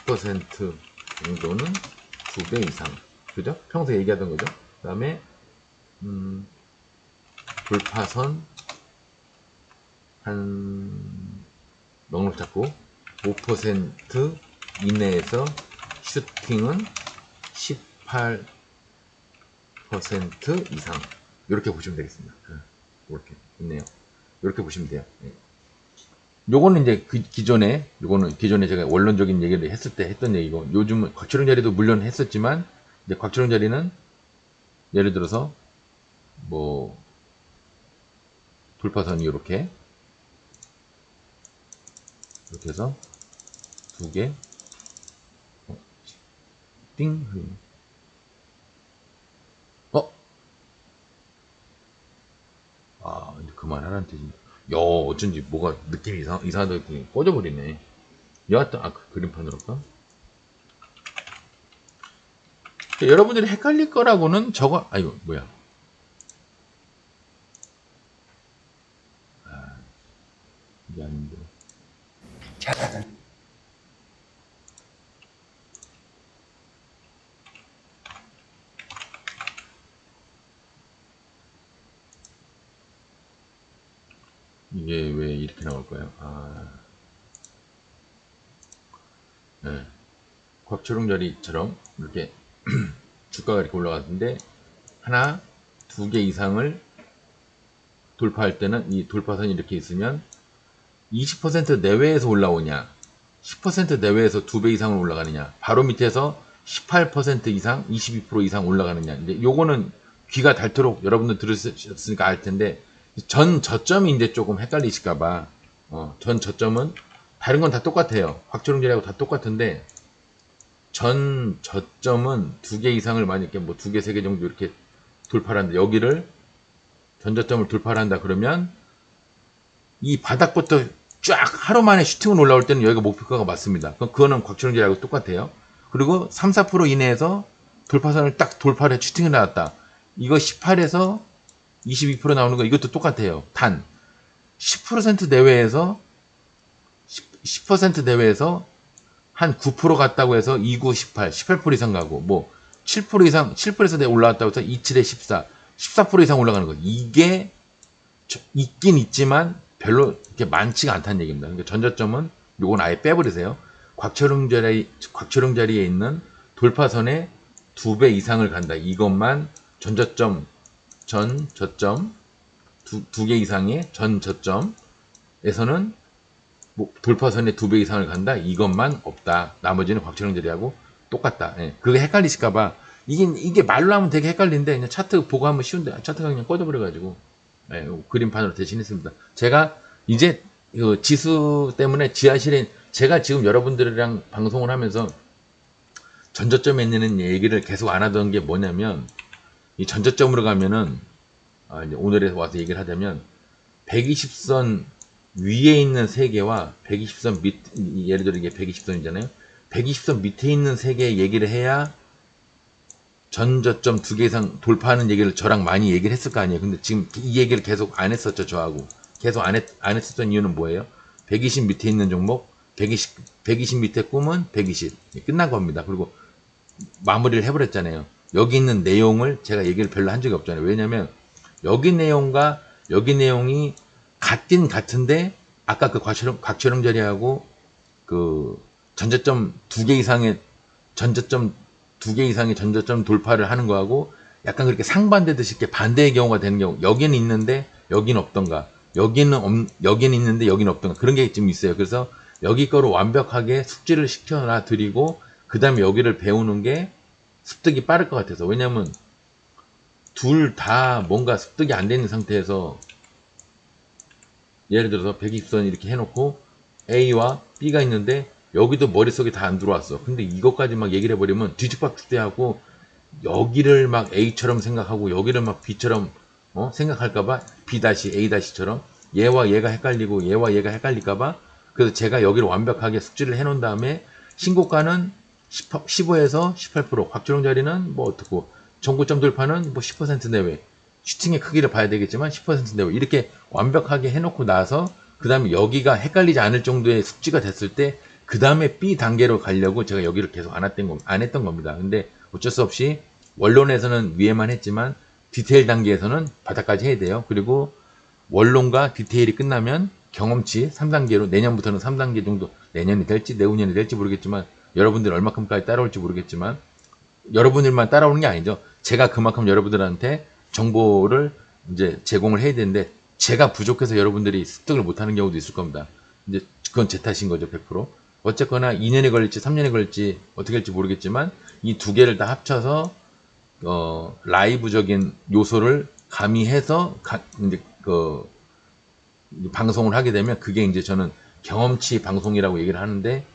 10% 정도는 2배 이상. 그죠? 평소에 얘기하던 거죠. 그 다음에, 돌파선, 한, 넉넉 잡고, 5% 이내에서 슈팅은 18% 이상. 이렇게 보시면 되겠습니다. 이렇게 있네요. 이렇게 보시면 돼요. 요거는 이제 요거는 기존에 제가 원론적인 얘기를 했을 때 했던 얘기고, 요즘은 곽철용 자리도 물론 했었지만, 이제 곽철용 자리는 예를 들어서, 뭐, 돌파선이 이렇게 해서 2개, 띵, 이제 그만하라는 뜻인데. 야, 어쩐지 뭐가 느낌이 이상하다 했더니 꺼져버리네. 여하튼, 그 그림판으로 할까? 여러분들이 헷갈릴 거라고는 아이고, 뭐야. 이게 아닌데. 이게 왜 이렇게 나올까요? 네. 곽초롱 자리처럼 이렇게 주가가 이렇게 올라갔는데 하나, 2개 이상을 돌파할 때는 이 돌파선이 이렇게 있으면 20% 내외에서 올라오냐, 10% 내외에서 2배 이상을 올라가느냐, 바로 밑에서 18% 이상, 22% 이상 올라가느냐. 이제 요거는 귀가 닳도록 여러분들 들으셨으니까 알 텐데, 전 저점이 이제 조금 헷갈리실까봐, 전 저점은 다른 건 다 똑같아요. 곽초롱자리하고 다 똑같은데, 전 저점은 2개 이상을 만약에 뭐 2개, 3개 정도 이렇게 돌파를 한다. 여기를 전 저점을 돌파를 한다 그러면 이 바닥부터 쫙 하루 만에 슈팅을 올라올 때는 여기가 목표가가 맞습니다. 그럼 그거는 곽철웅제하고 똑같아요. 그리고 3, 4% 이내에서 돌파선을 딱 돌파를 해 슈팅을 나왔다. 이거 18에서 22% 나오는 거 이것도 똑같아요. 단 10% 내외에서 10% 내외에서 한 9% 갔다고 해서 29, 18, 18% 이상 가고 뭐 7% 이상 7%에서 내 올라왔다고 해서 27에 14, 14% 이상 올라가는 거. 이게 있긴 있지만 별로 이렇게 많지가 않다는 얘기입니다. 그러니까 전저점은 요건 아예 빼버리세요. 곽철웅 자리에 있는 돌파선의 2배 이상을 간다. 이것만 전저점, 두 개 이상의 전저점에서는 뭐 돌파선의 2배 이상을 간다. 이것만 없다. 나머지는 곽철웅 자리하고 똑같다. 예. 그게 헷갈리실까봐 이게 말로 하면 되게 헷갈리는데 그냥 차트 보고 하면 쉬운데 차트가 그냥 꺼져버려가지고 예, 그림판으로 대신했습니다. 제가 이제 그 지수 때문에 지하실에 제가 지금 여러분들이랑 방송을 하면서 전저점에 있는 얘기를 계속 안 하던 게 뭐냐면 이 전저점으로 가면은 이제 오늘에 와서 얘기를 하자면 120선 위에 있는 3개와 120선 밑 예를 들어 이게 120선이잖아요. 120선 밑에 있는 3개 얘기를 해야 전저점 2개 이상 돌파하는 얘기를 저랑 많이 얘기를 했을 거 아니에요. 근데 지금 이 얘기를 계속 안 했었죠, 저하고. 계속 안 했었던 이유는 뭐예요? 120 밑에 있는 종목, 120 밑에 꿈은 120. 끝난 겁니다. 그리고 마무리를 해버렸잖아요. 여기 있는 내용을 제가 얘기를 별로 한 적이 없잖아요. 왜냐면 여기 내용과 여기 내용이 같긴 같은데 아까 그 곽철웅 자리하고 그 전저점 2개 이상의 전저점 2개 이상의 전저점 돌파를 하는 거하고 약간 그렇게 상반되듯이 이렇게 반대의 경우가 되는 경우 여기는 있는데 여기는 없던가 여기는 있는데 여기는 없던가 그런 게 좀 있어요. 그래서 여기 거를 완벽하게 숙지를 시켜놔 드리고 그 다음에 여기를 배우는 게 습득이 빠를 것 같아서 왜냐면 둘 다 뭔가 습득이 안 되는 상태에서 예를 들어서 120선 이렇게 해놓고 A와 B가 있는데 여기도 머릿속에 다 안 들어왔어. 근데 이것까지 막 얘기를 해버리면 뒤죽박죽대하고 여기를 막 A처럼 생각하고 여기를 막 B처럼 생각할까봐 B-A-처럼 얘와 얘가 헷갈리고 얘와 얘가 헷갈릴까봐 그래서 제가 여기를 완벽하게 숙지를 해놓은 다음에 신고가는 15에서 18% 곽철웅 자리는 뭐 어떻고 정고점 돌파는 뭐 10% 내외 슈팅의 크기를 봐야 되겠지만 10% 내외 이렇게 완벽하게 해놓고 나서 그 다음에 여기가 헷갈리지 않을 정도의 숙지가 됐을 때 그 다음에 B 단계로 가려고 제가 여기를 계속 안 했던 겁니다. 근데 어쩔 수 없이 원론에서는 위에만 했지만 디테일 단계에서는 바닥까지 해야 돼요. 그리고 원론과 디테일이 끝나면 경험치 3단계로 내년부터는 3단계 정도, 내년이 될지 내후년이 될지 모르겠지만 여러분들 얼마큼까지 따라올지 모르겠지만 여러분들만 따라오는 게 아니죠. 제가 그만큼 여러분들한테 정보를 이제 제공을 해야 되는데 제가 부족해서 여러분들이 습득을 못하는 경우도 있을 겁니다. 이제 그건 제 탓인 거죠, 100%. 어쨌거나 2년이 걸릴지 3년이 걸릴지 어떻게 할지 모르겠지만 이 두 개를 다 합쳐서 라이브적인 요소를 가미해서 이제 방송을 하게 되면 그게 이제 저는 경험치 방송이라고 얘기를 하는데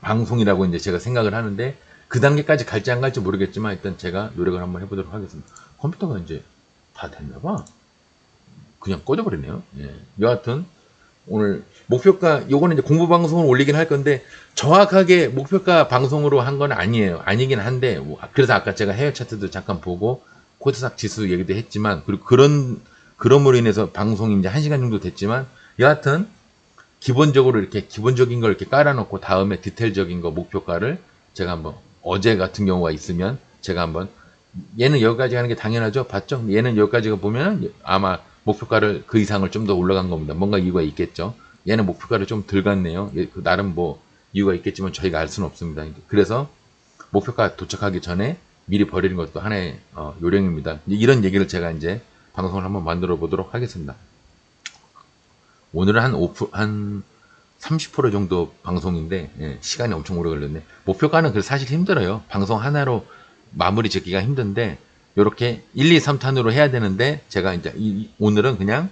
방송이라고 이제 제가 생각을 하는데 그 단계까지 갈지 안 갈지 모르겠지만 일단 제가 노력을 한번 해보도록 하겠습니다. 컴퓨터가 이제 다 됐나봐. 그냥 꺼져버리네요. 예. 여하튼 오늘 목표가 요거는 이제 공부 방송을 올리긴 할 건데 정확하게 목표가 방송으로 한 건 아니에요. 아니긴 한데 그래서 아까 제가 해외 차트도 잠깐 보고 코스닥 지수 얘기도 했지만 그리고 그럼으로 인해서 방송이 이제 1시간 정도 됐지만 여하튼 기본적으로 이렇게 기본적인 걸 이렇게 깔아놓고 다음에 디테일적인 거 목표가를 제가 한번 어제 같은 경우가 있으면 제가 한번 얘는 여기까지 가는 게 당연하죠. 봤죠? 얘는 여기까지가 보면 아마 목표가를 그 이상을 좀 더 올라간 겁니다. 뭔가 이유가 있겠죠. 얘는 목표가를 좀 덜 갔네요. 나름 뭐 이유가 있겠지만 저희가 알 수는 없습니다. 그래서 목표가 도착하기 전에 미리 버리는 것도 하나의 요령입니다. 이런 얘기를 제가 이제 방송을 한번 만들어 보도록 하겠습니다. 오늘은 한 30% 정도 방송인데 예, 시간이 엄청 오래 걸렸네. 목표가는 그래서 사실 힘들어요. 방송 하나로 마무리 짓기가 힘든데 이렇게 1, 2, 3탄으로 해야 되는데 제가 이제 오늘은 그냥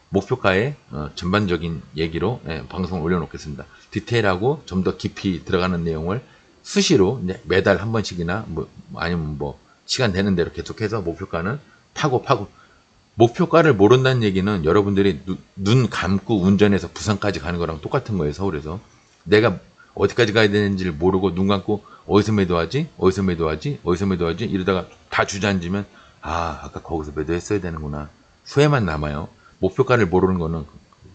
목표가의 전반적인 얘기로 방송을 올려놓겠습니다. 디테일하고 좀 더 깊이 들어가는 내용을 수시로 이제 매달 한 번씩이나 아니면 시간 되는 대로 계속해서 목표가는 파고 목표가를 모른다는 얘기는 여러분들이 눈 감고 운전해서 부산까지 가는 거랑 똑같은 거예요. 서울에서 내가 어디까지 가야 되는지를 모르고 눈 감고 어디서 매도하지 이러다가 다 주저앉으면 아까 거기서 매도했어야 되는구나 후회만 남아요. 목표가를 모르는 거는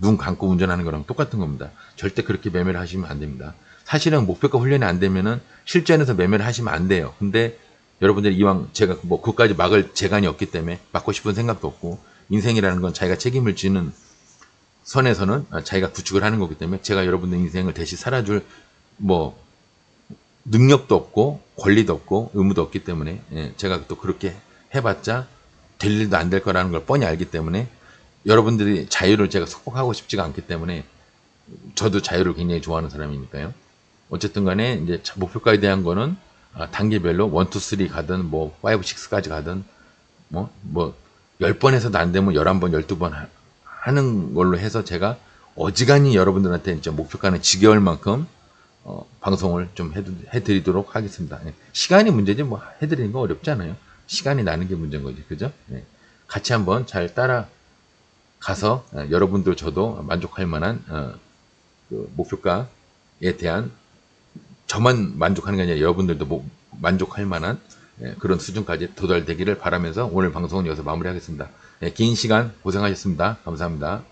눈 감고 운전하는 거랑 똑같은 겁니다. 절대 그렇게 매매를 하시면 안 됩니다. 사실은 목표가 훈련이 안 되면은 실전에서 매매를 하시면 안 돼요. 근데 여러분들이 이왕 제가 그까지 막을 재간이 없기 때문에 막고 싶은 생각도 없고 인생이라는 건 자기가 책임을 지는 선에서는 자기가 구축을 하는 거기 때문에 제가 여러분들 인생을 대신 살아줄 능력도 없고 권리도 없고 의무도 없기 때문에 제가 또 그렇게 해봤자 될 일도 안 될 거라는 걸 뻔히 알기 때문에 여러분들이 자유를 제가 속박하고 싶지가 않기 때문에 저도 자유를 굉장히 좋아하는 사람이니까요. 어쨌든 간에 이제 목표가에 대한 거는 단계별로 1, 2, 3 가든 5, 6까지 가든 10번에서도 안 되면 11번, 12번 하는 걸로 해서 제가 어지간히 여러분들한테 이제 목표가는 지겨울 만큼 방송을 좀 해드리도록 하겠습니다. 시간이 문제지 해드리는 거 어렵지 않아요. 시간이 나는 게 문제인 거지. 그죠? 같이 한번 잘 따라가서 여러분들 저도 만족할 만한 그 목표가에 대한 저만 만족하는 게 아니라 여러분들도 만족할 만한 그런 수준까지 도달되기를 바라면서 오늘 방송은 여기서 마무리하겠습니다. 긴 시간 고생하셨습니다. 감사합니다.